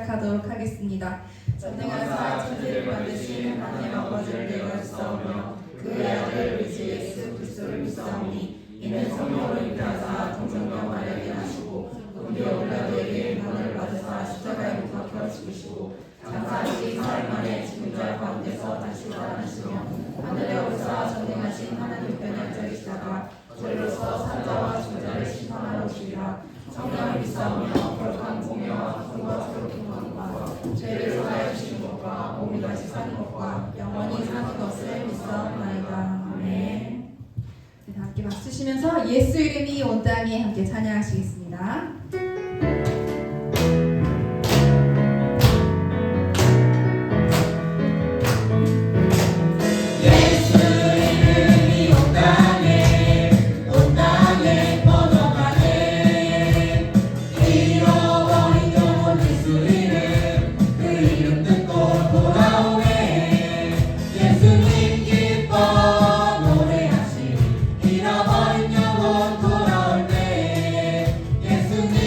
시작하도록 하겠습니다. 전능하사 천지를 만드신 하나님 아버지를 내가 믿사오며 그의 아들 우리 주 예수 그리스도를 믿사오니 이는 성령으로 잉태하사 동정녀 마리아에게 나시고 우리 올라도에게 인간을 받으사 십자가에 못 박혀 죽으시고 장사하시기 사흘 만에 죽은 자 가운데서 다시 살아나시며 하늘에 오르사 전능하신 하나님 편에 앉아 계시다가 저리로서 산자와 죽은 심판하러 오시리라. 성령을 믿사오며 거룩한 공의와 선과 서로 통함과 죄를 사하여 주시는 것과 몸이 다시 사는 것과 영원히 사는 것을 믿사옵나이다. 아멘. 네, 함께 박수 치면서 예수 이름이 온 땅에 함께 찬양하시겠습니다. 잃어버린 영혼 돌아올 때 예수님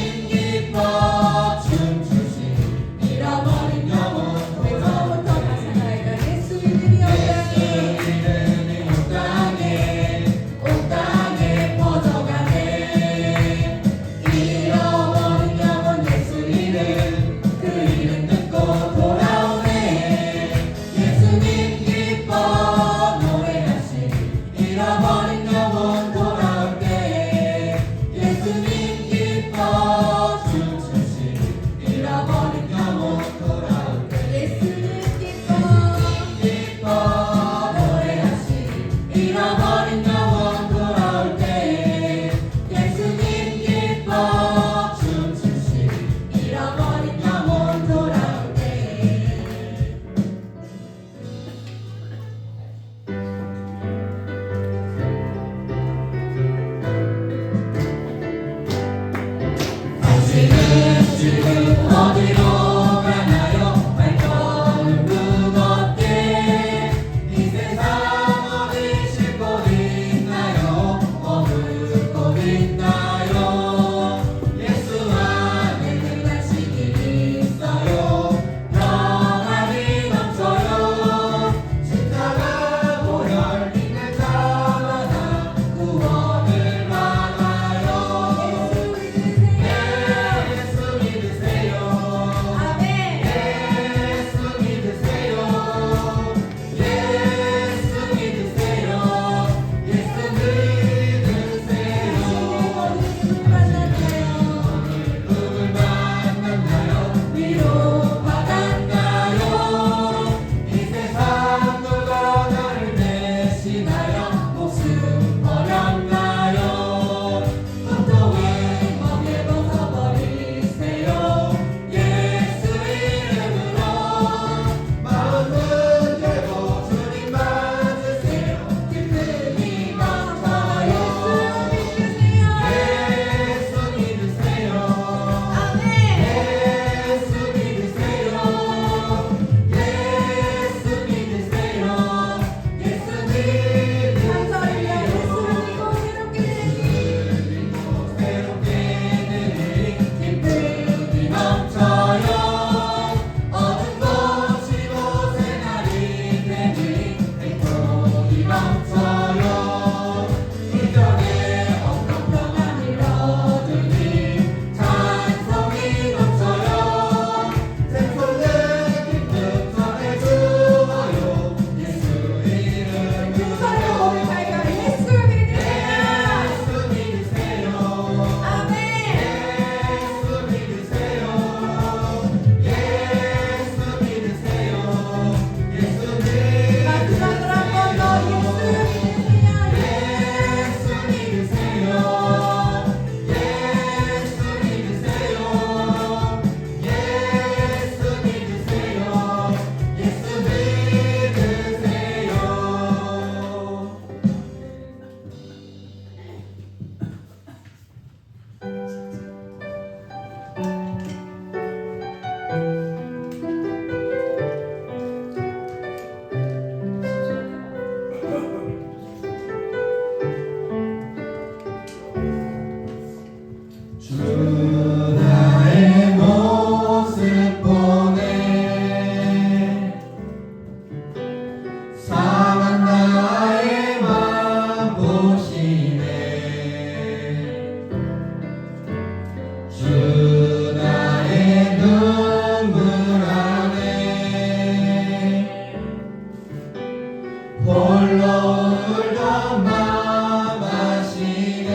울던 마음 아시네.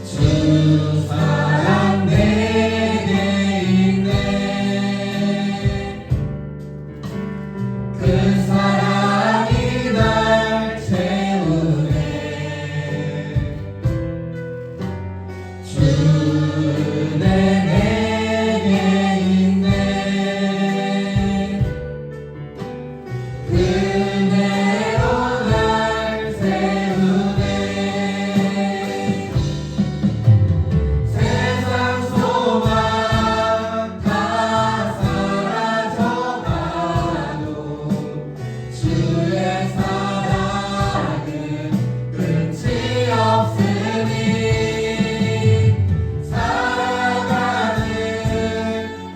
주 사랑 내게 있네. 그 사랑이 날 채우네. 주네 내게 있네. 그대로 날 세우네. 세상 소망 다 사라져가도 주의 사랑은 끝이 없으니 살아가는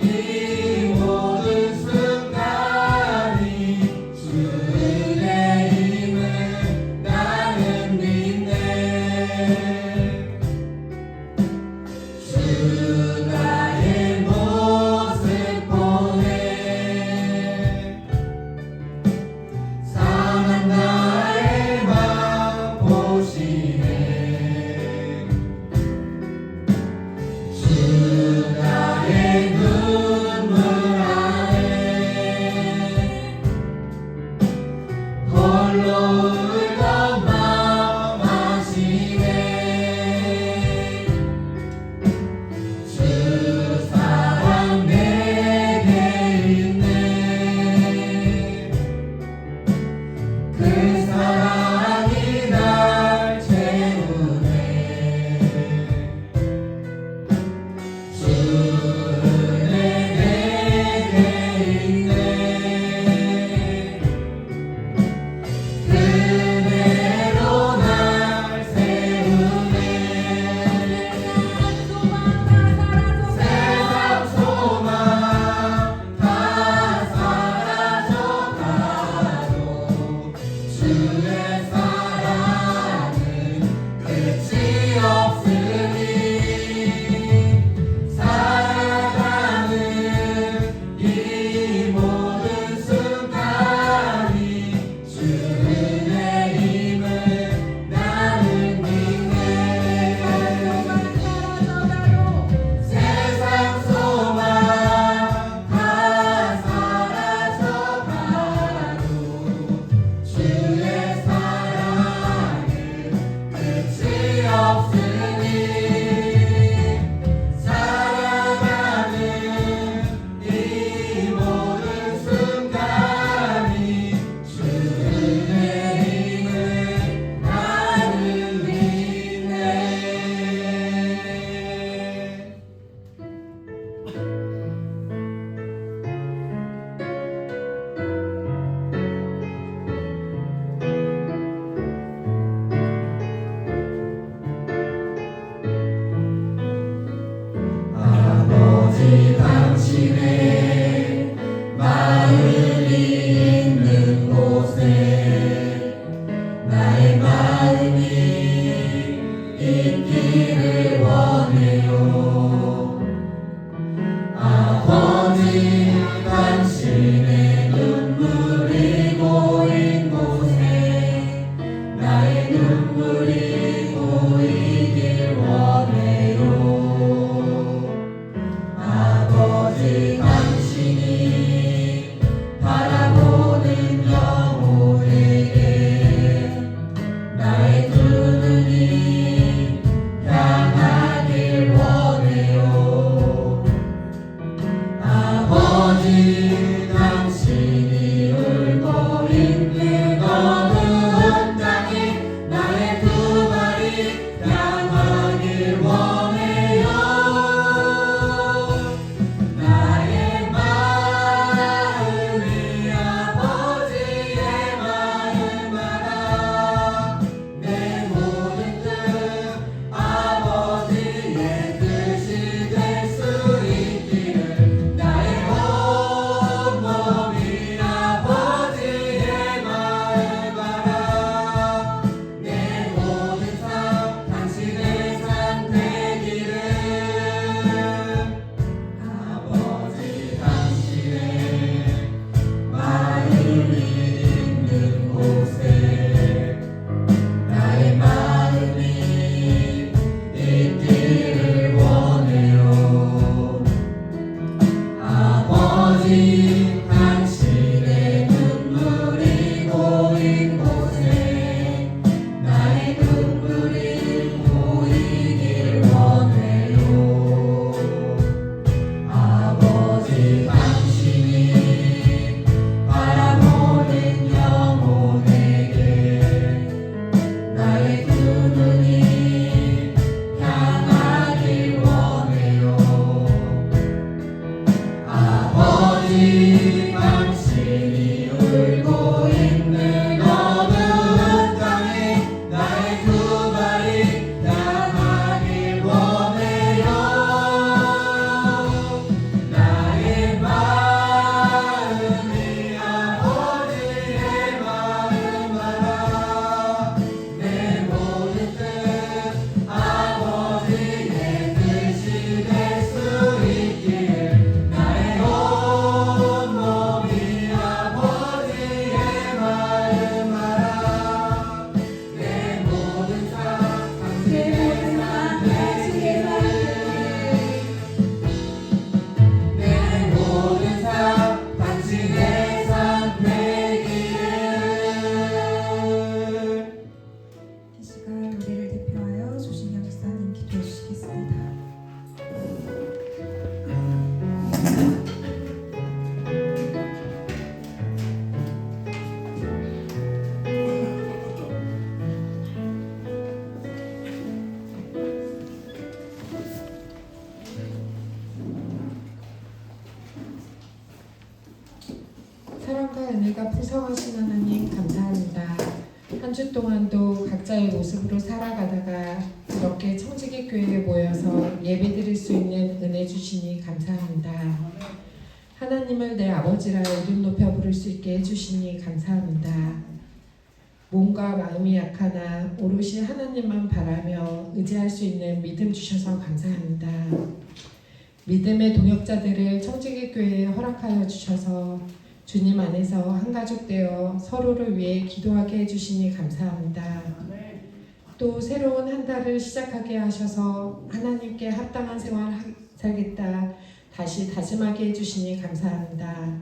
이 모든 순간이 주의 힘을 나는 믿네. 주 나의 모습 보네. 상한 나의 맘 보시네. 주 나의 눈물 안에 홀로 울던 마음 아시네. 주 사랑 내게 있네. 그 사랑이 날 채우네. 주네 내게 있네. 그대로 날 세우네. 세상 소망 다 사라져가도 주의 사랑은 끝이 없으니 살아가는 이 모든 순간이 주의 힘을 나는 믿네. 세상 소망 다 사라져가도 주의 사랑은 끝이 없으니 살아가는 이 모든 순간이 주의 힘을 나는 믿네. 아버지 당신의 마음이 있는 곳에 나의 마음이 있기를 원해요. 아버지 당신의 눈물이 고인 곳에 나의 눈물이 고이길 원해요. 아버지 당신이 사랑과 은혜가 풍성하신 하나님 감사합니다. 한 주 동안도 각자의 모습으로 살아가다가 이렇게 청지기 교회에 모여서 예배드릴 수 있는 은혜 주시니 감사합니다. 하나님을 내 아버지라 이름 높여 부를 수 있게 해주시니 감사합니다. 몸과 마음이 약하나 오롯이 하나님만 바라며 의지할 수 있는 믿음 주셔서 감사합니다. 믿음의 동역자들을 청지기 교회에 허락하여 주셔서 주님 안에서 한 가족 되어 서로를 위해 기도하게 해주시니 감사합니다. 또 새로운 한 달을 시작하게 하셔서 하나님께 합당한 생활 살겠다 다시 다짐하게 해주시니 감사합니다.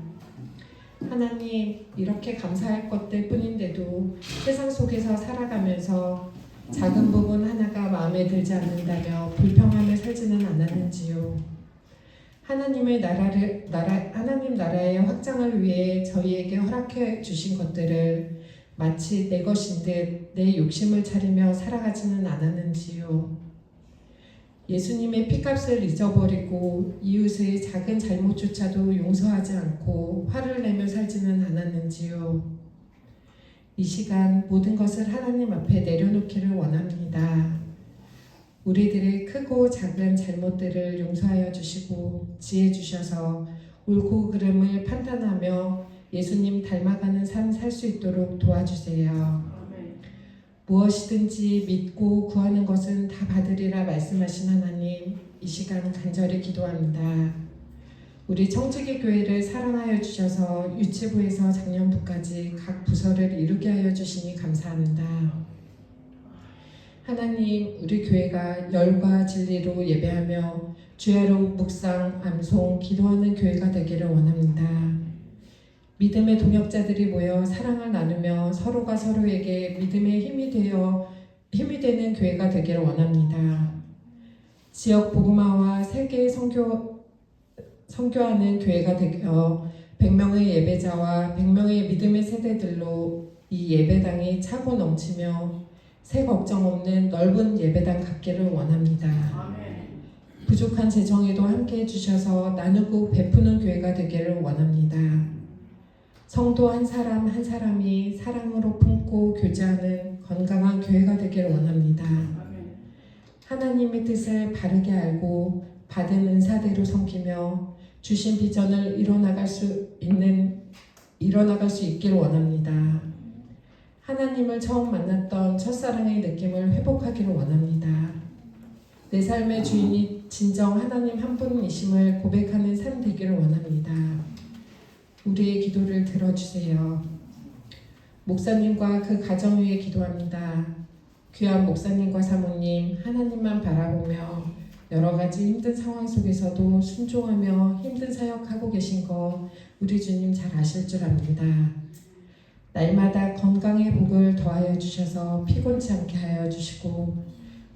하나님, 이렇게 감사할 것들 뿐인데도 세상 속에서 살아가면서 작은 부분 하나가 마음에 들지 않는다며 불평하며 살지는 않았는지요. 하나님 나라의 확장을 위해 저희에게 허락해 주신 것들을 마치 내 것인 듯 내 욕심을 차리며 살아가지는 않았는지요. 예수님의 피값을 잊어버리고 이웃의 작은 잘못조차도 용서하지 않고 화를 내며 살지는 않았는지요. 이 시간 모든 것을 하나님 앞에 내려놓기를 원합니다. 우리들의 크고 작은 잘못들을 용서하여 주시고 지혜 주셔서 옳고 그름을 판단하며 예수님 닮아가는 삶 살 수 있도록 도와주세요. 무엇이든지 믿고 구하는 것은 다 받으리라 말씀하신 하나님, 이 시간 간절히 기도합니다. 우리 청지기 교회를 사랑하여 주셔서 유치부에서 작년부까지 각 부서를 이루게 하여 주시니 감사합니다. 하나님, 우리 교회가 열과 진리로 예배하며 주야로 묵상, 암송, 기도하는 교회가 되기를 원합니다. 믿음의 동역자들이 모여 사랑을 나누며 서로가 서로에게 믿음의 힘이 되는 교회가 되기를 원합니다. 지역 복음화와 세계 선교하는 교회가 되어 100명의 예배자와 100명의 믿음의 세대들로 이 예배당이 차고 넘치며 새 걱정 없는 넓은 예배당 갖기를 원합니다. 부족한 재정에도 함께 해주셔서 나누고 베푸는 교회가 되기를 원합니다. 성도 한 사람 한 사람이 사랑으로 품고 교제하는 건강한 교회가 되기를 원합니다. 하나님의 뜻을 바르게 알고 받은 은사대로 섬기며 주신 비전을 이뤄나갈 수 있기를 원합니다. 하나님을 처음 만났던 첫사랑의 느낌을 회복하기를 원합니다. 내 삶의 주인이 진정 하나님 한 분이심을 고백하는 삶 되기를 원합니다. 우리의 기도를 들어주세요. 목사님과 그 가정 위에 기도합니다. 귀한 목사님과 사모님, 하나님만 바라보며 여러 가지 힘든 상황 속에서도 순종하며 힘든 사역하고 계신 거 우리 주님 잘 아실 줄 압니다. 날마다 건강의 복을 더하여 주셔서 피곤치 않게 하여 주시고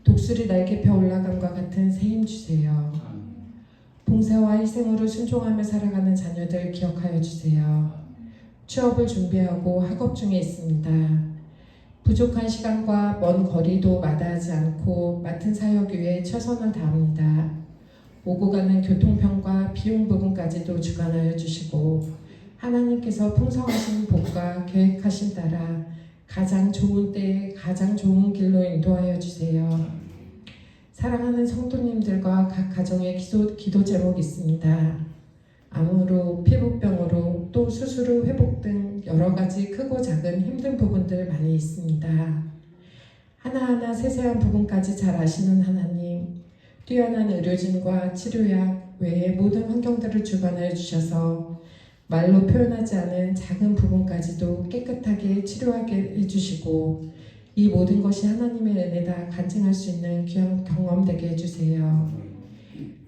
독수리 날개 펴 올라감과 같은 새 힘 주세요. 봉사와 희생으로 순종하며 살아가는 자녀들 기억하여 주세요. 취업을 준비하고 학업 중에 있습니다. 부족한 시간과 먼 거리도 마다하지 않고 맡은 사역 위에 최선을 다합니다. 오고 가는 교통편과 비용 부분까지도 주관하여 주시고 하나님께서 풍성하신 복과 계획하신 따라 가장 좋은 때에 가장 좋은 길로 인도하여 주세요. 사랑하는 성도님들과 각 가정의 기도 제목이 있습니다. 암으로, 피부병으로, 또 수술 후 회복 등 여러 가지 크고 작은 힘든 부분들 많이 있습니다. 하나하나 세세한 부분까지 잘 아시는 하나님, 뛰어난 의료진과 치료약 외의 모든 환경들을 주관하여 주셔서 말로 표현하지 않은 작은 부분까지도 깨끗하게 치료하게 해주시고 이 모든 것이 하나님의 은혜다 간증할 수 있는 귀한 경험 되게 해주세요.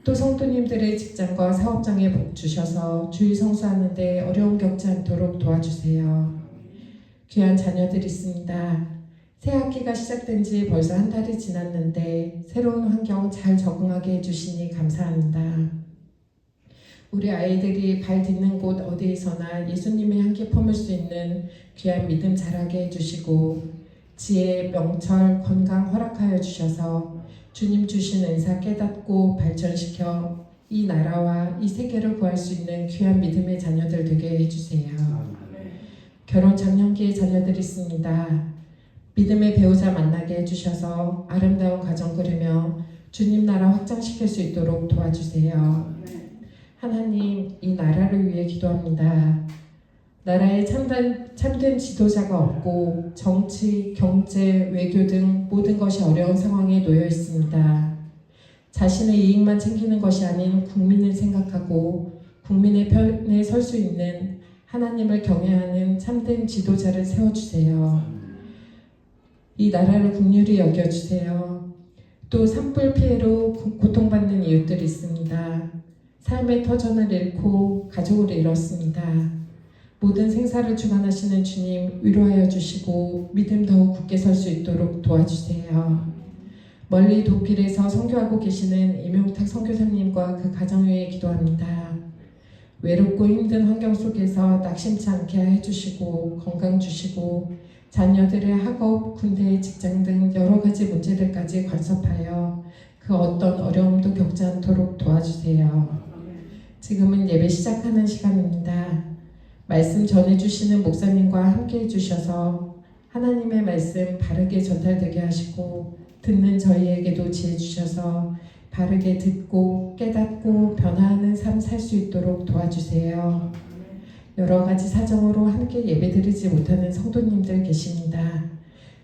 또 성도님들의 직장과 사업장에 복 주셔서 주일 성수하는 데 어려움 겪지 않도록 도와주세요. 귀한 자녀들 있습니다. 새 학기가 시작된 지 벌써 한 달이 지났는데 새로운 환경 잘 적응하게 해주시니 감사합니다. 우리 아이들이 발 딛는 곳 어디에서나 예수님의 향기 품을 수 있는 귀한 믿음 자라게 해주시고 지혜, 명철, 건강 허락하여 주셔서 주님 주신 은사 깨닫고 발전시켜 이 나라와 이 세계를 구할 수 있는 귀한 믿음의 자녀들 되게 해주세요. 결혼 장년기의 자녀들이 있습니다. 믿음의 배우자 만나게 해주셔서 아름다운 가정 꾸리며 주님 나라 확장시킬 수 있도록 도와주세요. 하나님, 이 나라를 위해 기도합니다. 나라에 참된 지도자가 없고 정치, 경제, 외교 등 모든 것이 어려운 상황에 놓여 있습니다. 자신의 이익만 챙기는 것이 아닌 국민을 생각하고 국민의 편에 설 수 있는 하나님을 경외하는 참된 지도자를 세워주세요. 이 나라를 긍휼히 여겨주세요. 또 산불 피해로 고통받는 이웃들이 있습니다. 삶의 터전을 잃고 가족을 잃었습니다. 모든 생사를 주관하시는 주님 위로하여 주시고 믿음 더욱 굳게 설 수 있도록 도와주세요. 멀리 도필에서 선교하고 계시는 임용탁 선교사님과 그 가정 위에 기도합니다. 외롭고 힘든 환경 속에서 낙심치 않게 해주시고 건강 주시고 자녀들의 학업, 군대, 직장 등 여러 가지 문제들까지 간섭하여 그 어떤 어려움도 겪지 않도록 도와주세요. 지금은 예배 시작하는 시간입니다. 말씀 전해주시는 목사님과 함께 해주셔서 하나님의 말씀 바르게 전달되게 하시고 듣는 저희에게도 지혜 주셔서 바르게 듣고 깨닫고 변화하는 삶 살 수 있도록 도와주세요. 여러 가지 사정으로 함께 예배드리지 못하는 성도님들 계십니다.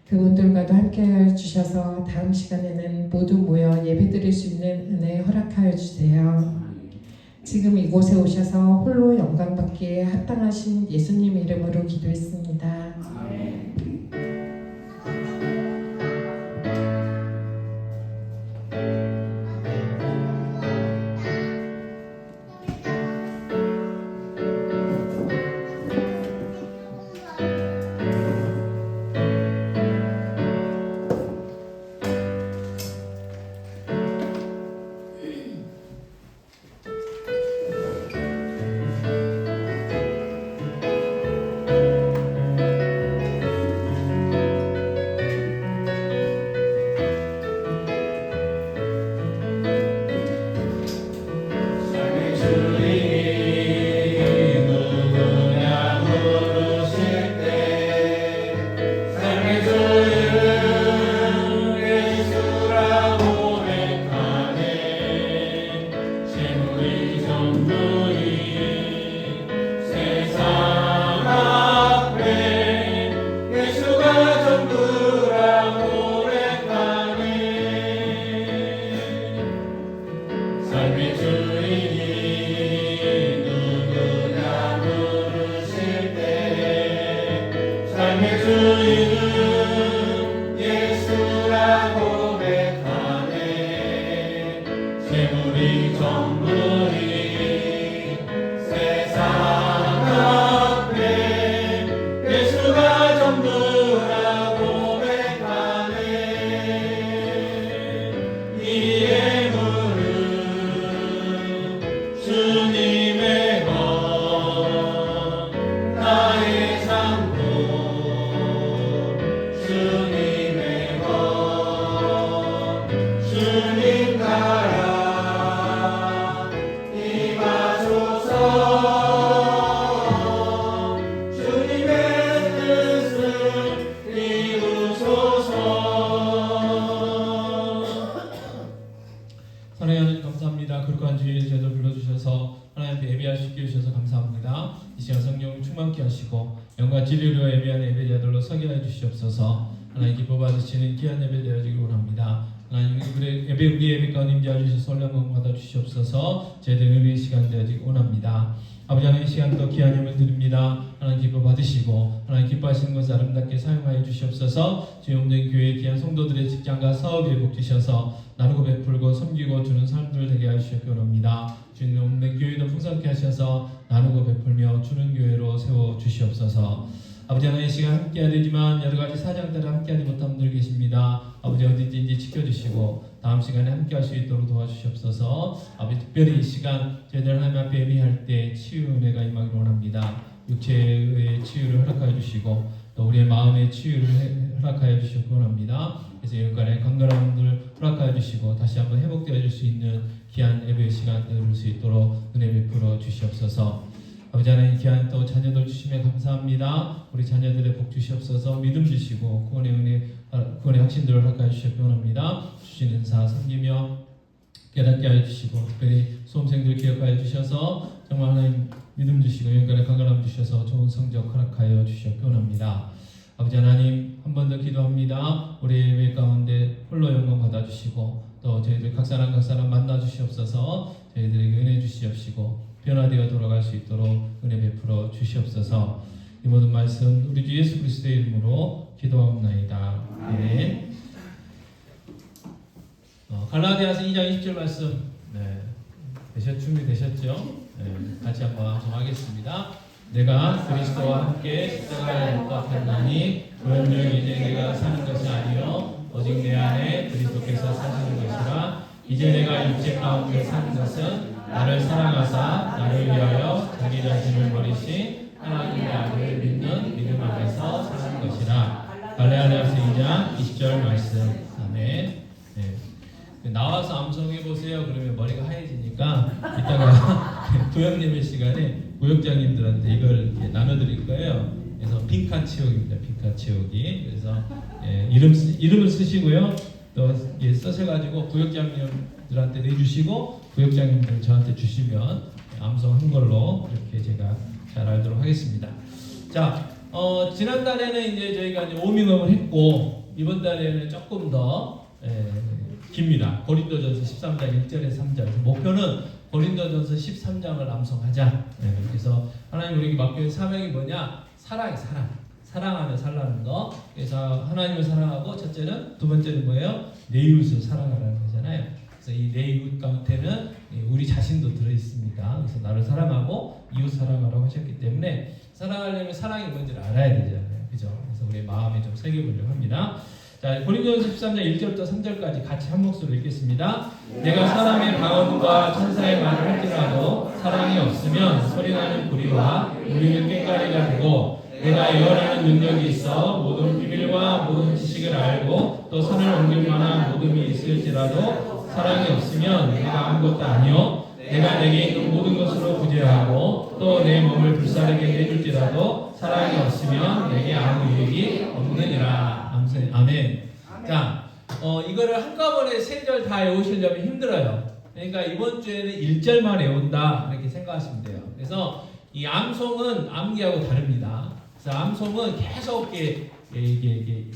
그분들과도 함께 주셔서 다음 시간에는 모두 모여 예배드릴 수 있는 은혜 허락하여 주세요. 지금 이곳에 오셔서 홀로 영광받기에 합당하신 예수님 이름으로 기도했습니다. 하나님 기뻐 받으시는 귀한 예배 되어지길 원합니다. 하나님 우리 예배 가운데 임재하여 주셔서 설령 받아 주시옵소서. 제대로 우리 시간 되어지길 원합니다. 아버지 하나님 이 시간도 귀한 예배 드립니다. 하나님 기뻐 받으시고 하나님 기뻐하시는 것을 아름답게 사용하여 주시옵소서. 주의 없는 교회 귀한 성도들의 직장과 사업에 복 주셔서 나누고 베풀고 섬기고 주는 사람들 되게 하시옵기 원합니다. 주님 없는 교회도 풍성케 하셔서 나누고 베풀며 주는 교회로 세워 주시옵소서. 아버지 하나님 이 시간 함께해야 되지만 여러 가지 사정 따라 함께하지 못한 분들 계십니다. 아버지 어디든지 지켜주시고 다음 시간에 함께할 수 있도록 도와주시옵소서. 아버지 특별히 이 시간 저희들 하나님 앞에 예배할 때 치유 은혜가 임하기를 원합니다. 육체의 치유를 허락하여 주시고 또 우리의 마음의 치유를 허락하여 주시기 원합니다. 그래서 여기까지 건강한 분들 허락하여 주시고 다시 한번 회복되어 줄 수 있는 귀한 예배 시간 되어줄 수 있도록 은혜 베풀어 주시옵소서. 아버지 하나님 귀한 또 자녀들 주시면 감사합니다. 우리 자녀들의 복 주시옵소서. 믿음 주시고 구원의 은혜, 구원의 확신들을 허락하여 주시옵기 원합니다. 주신 은사 섬기며 깨닫게 하여 주시고 특별히 수험생들 기억하여 주셔서 정말 하나님 믿음 주시고 영혼의 강건함 주셔서 좋은 성적 허락하여 주시옵기 원합니다. 아버지 하나님 한 번 더 기도합니다. 우리 예배 가운데 홀로 영광 받아주시고 또 저희들 각 사람 만나 주시옵소서. 저희들에게 은혜 주시옵시고 변화되어 돌아갈 수 있도록 은혜 베풀어 주시옵소서. 이 모든 말씀 우리 주 예수 그리스도의 이름으로 기도하옵나이다. 아멘. 갈라디아서 2장 20절 말씀 준비되셨죠? 같이 한번 하겠습니다. 내가 그리스도와 함께 십자가에 못 박혔나니 그런즉 이제 내가 사는 것이 아니요 오직 내 안에 그리스도께서 사시는 것이라. 이제 내가 육체 가운데 사는 것은 나를 사랑하사 나를 위하여 자기 자신을 버리신 하나님의 아들을 믿는 믿음 안에서 사는 것이라. 갈라디아서 2장 20절 말씀. 아멘. 나와서 암송해 보세요. 그러면 머리가 하얘지니까 이따가 구역 예배 시간에 구역장님들한테 이걸 나눠드릴 거예요. 그래서 빈칸 치우기입니다. 빈칸 치우기. 그래서 이름을 쓰시고요. 또 쓰셔가지고 구역장님들한테 내주시고 구역장님들 저한테 주시면 암송한 걸로 그렇게 제가 잘 알도록 하겠습니다. 자, 지난달에는 이제 저희가 이제 워밍업을 했고 이번 달에는 조금 더 깁니다. 고린도전서 13장 1절에서 3절. 목표는 고린도전서 13장을 암송하자. 그래서 하나님 우리에게 맡겨진 사명이 뭐냐? 사랑. 사랑하며 살라는 거. 그래서 하나님을 사랑하고 첫째는, 두 번째는 뭐예요? 내 이웃을 사랑하라는 거잖아요. 그래서 이 내 이웃 가운데는 우리 자신도 들어 있습니다. 그래서 나를 사랑하고 이웃 사랑하라고 하셨기 때문에 사랑하려면 사랑이 뭔지를 알아야 되잖아요. 그죠? 그래서 우리 마음에 좀 새겨보려고 합니다. 자, 고린도전서 13장 1절부터 3절까지 같이 한 목소리로 읽겠습니다. 내가 사람의 방언과 천사의 말을 할지라도 사랑이 없으면 소리나는 구리와 울리는 꽹과리가 되고, 내가 예언하는 능력이 있어 모든 비밀과 모든 지식을 알고 또 산을 옮길 만한 모둠이 있을지라도 사랑이 없으면 내가 아무것도 아니요 내가 내게 있는 모든 것으로 구제하고 또 내 몸을 불사르게 해줄지라도 사랑이 없으면 내게 아무 유익이 없느니라. 아멘. 자, 이거를 한꺼번에 3절 다 외우시려면 힘들어요. 그러니까 이번 주에는 1절만 외운다 이렇게 생각하시면 돼요. 그래서 이 암송은 암기하고 다릅니다. 그래서 암송은 계속 이게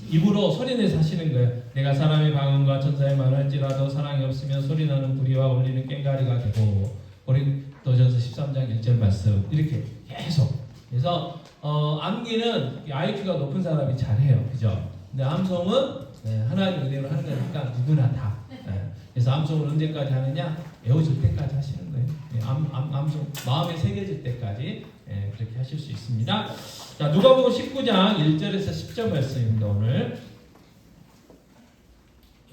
입으로 소리내서 하시는 거예요. 내가 사람의 방언과 천사의 말을 할지라도 사랑이 없으면 소리나는 구리와 울리는 꽹과리가 되고, 고린도전서 13장 1절 말씀 이렇게 계속. 그래서 암기는 IQ가 높은 사람이 잘해요. 그죠? 근데 암송은 하나님 은혜로 하는 거니까 누구나 다. 그래서 암송을 언제까지 하느냐? 외워질 때까지 하시는 거예요. 암송 마음에 새겨질 때까지 그렇게 하실 수 있습니다. 자, 누가복음 19장 1절에서 10절 말씀입니다. 오늘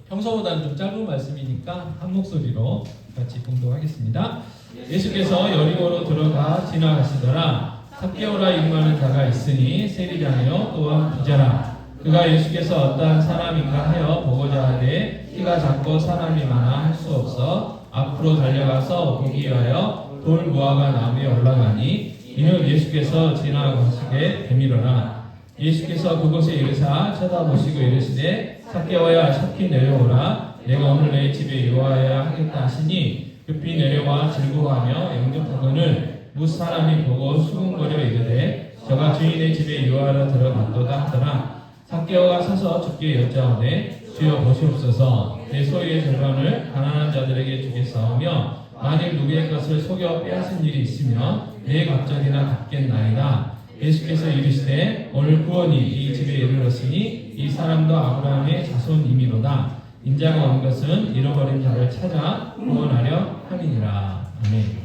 평소보다는 좀 짧은 말씀이니까 한 목소리로 같이 봉독하겠습니다. 예수께서 여리고로 들어가 지나가시더라. 삭개오라 이름하는 자가 있으니 세리자며 또한 부자라. 그가 예수께서 어떠한 사람인가 하여 보고자 하되 키가 작고 사람이 많아 할 수 없어 앞으로 달려가서 보기 위하여 돌 무화과 나무에 올라가니 이는 예수께서 지나가시게 되밀어라. 예수께서 그곳에 이르사 쳐다보시고 이르시되 삭개오야 삭히 내려오라. 내가 오늘 내 집에 유하여야 하겠다 하시니 급히 내려와 즐거워하며 영접하거늘 무 사람이 보고 수군거려 이르되 저가 주인의 집에 유하러 들어간도다 하더라. 삭개오가 서서 주께 여짜오되 주여 보시옵소서. 내 소유의 절반을 가난한 자들에게 주겠사오며 만일 누구의 것을 속여 빼앗은 일이 있으면 내 갑절이나 갚겠나이다. 예수께서 이르시되 오늘 구원이 이 집에 이르렀으니 이 사람도 아브라함의 자손이미로다. 인자가 온 것은 잃어버린 자를 찾아 구원하려 함이니라. 아멘.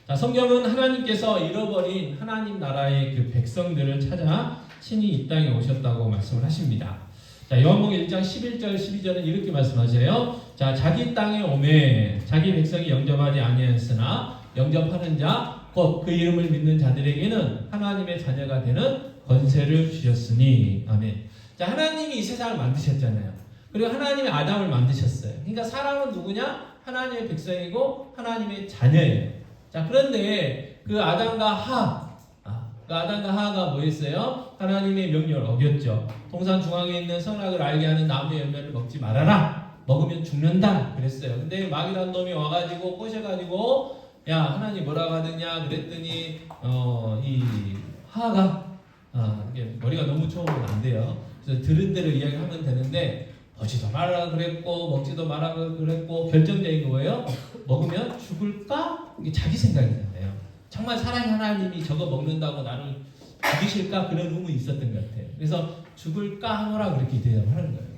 자, 성경은 하나님께서 잃어버린 하나님 나라의 그 백성들을 찾아 친히 이 땅에 오셨다고 말씀을 하십니다. 자, 요한복음 1장 11절 12절은 이렇게 말씀하세요. 자, 자기 땅에 오매 자기 백성이 영접하지 아니하였으나 영접하는 자 곧 그 이름을 믿는 자들에게는 하나님의 자녀가 되는 권세를 주셨으니. 아멘. 자, 하나님이 이 세상을 만드셨잖아요. 그리고 하나님이 아담을 만드셨어요. 그러니까 사람은 누구냐? 하나님의 백성이고 하나님의 자녀예요. 자, 그런데 그 아담과 하가 뭐였어요? 하나님의 명령을 어겼죠. 동산 중앙에 있는 선악을 알게 하는 나무의 열매를 먹지 말아라. 먹으면 죽는다. 그랬어요. 근데 마귀란 놈이 와가지고 꼬셔가지고 야 하나님 뭐라고 하느냐 그랬더니 이 하가 이게 머리가 너무 좋으면 안 돼요. 그래서 들은 대로 이야기하면 되는데 보지도 말라 그랬고 먹지도 말라 그랬고 결정적인 게 뭐예요? 먹으면 죽을까? 이게 자기 생각이잖아요. 정말 사랑의 하나님이 저거 먹는다고 나를 죽이실까? 그런 의문이 있었던 것 같아요. 그래서 죽을까 하노라 그렇게 대답하는 거예요.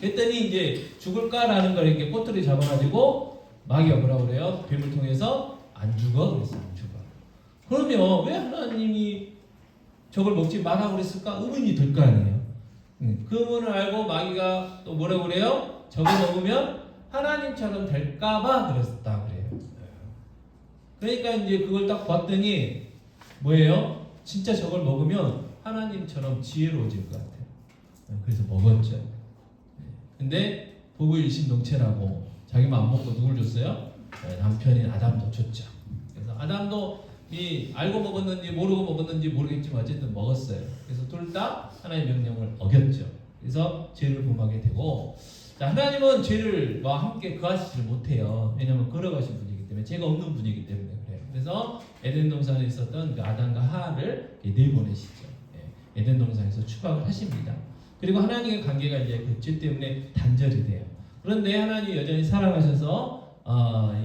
그랬더니 이제 죽을까라는 걸 이렇게 꼬투리 잡아가지고 마귀가 뭐라고 그래요? 뱀을 통해서 안 죽어 그랬어요. 안 죽어. 그러면 왜 하나님이 저걸 먹지 말라고 그랬을까? 의문이 들 거 아니에요. 그 의문을 알고 마귀가 또 뭐라고 그래요? 저거 먹으면 하나님처럼 될까봐 그랬다 그래요. 그러니까 이제 그걸 딱 봤더니 뭐예요? 진짜 저걸 먹으면 하나님처럼 지혜로워질 것 같아요. 그래서 먹었죠. 근데 복을 일심동체라고 자기만 안 먹고 누굴 줬어요? 남편인 아담도 줬죠. 그래서 아담도 이 알고 먹었는지 모르고 먹었는지 모르겠지만 어쨌든 먹었어요. 그래서 둘 다 하나님의 명령을 어겼죠. 그래서 죄를 범하게 되고, 자, 하나님은 죄를 함께 거하시지 못해요. 왜냐하면 걸어가신 분이기 때문에, 죄가 없는 분이기 때문에 그래요. 그래서 에덴 동산에 있었던 그 아담과 하와를 내보내시죠. 에덴 동산에서 추방을 하십니다. 그리고 하나님의 관계가 이제 그 죄 때문에 단절이 돼요. 그런데 하나님이 여전히 사랑하셔서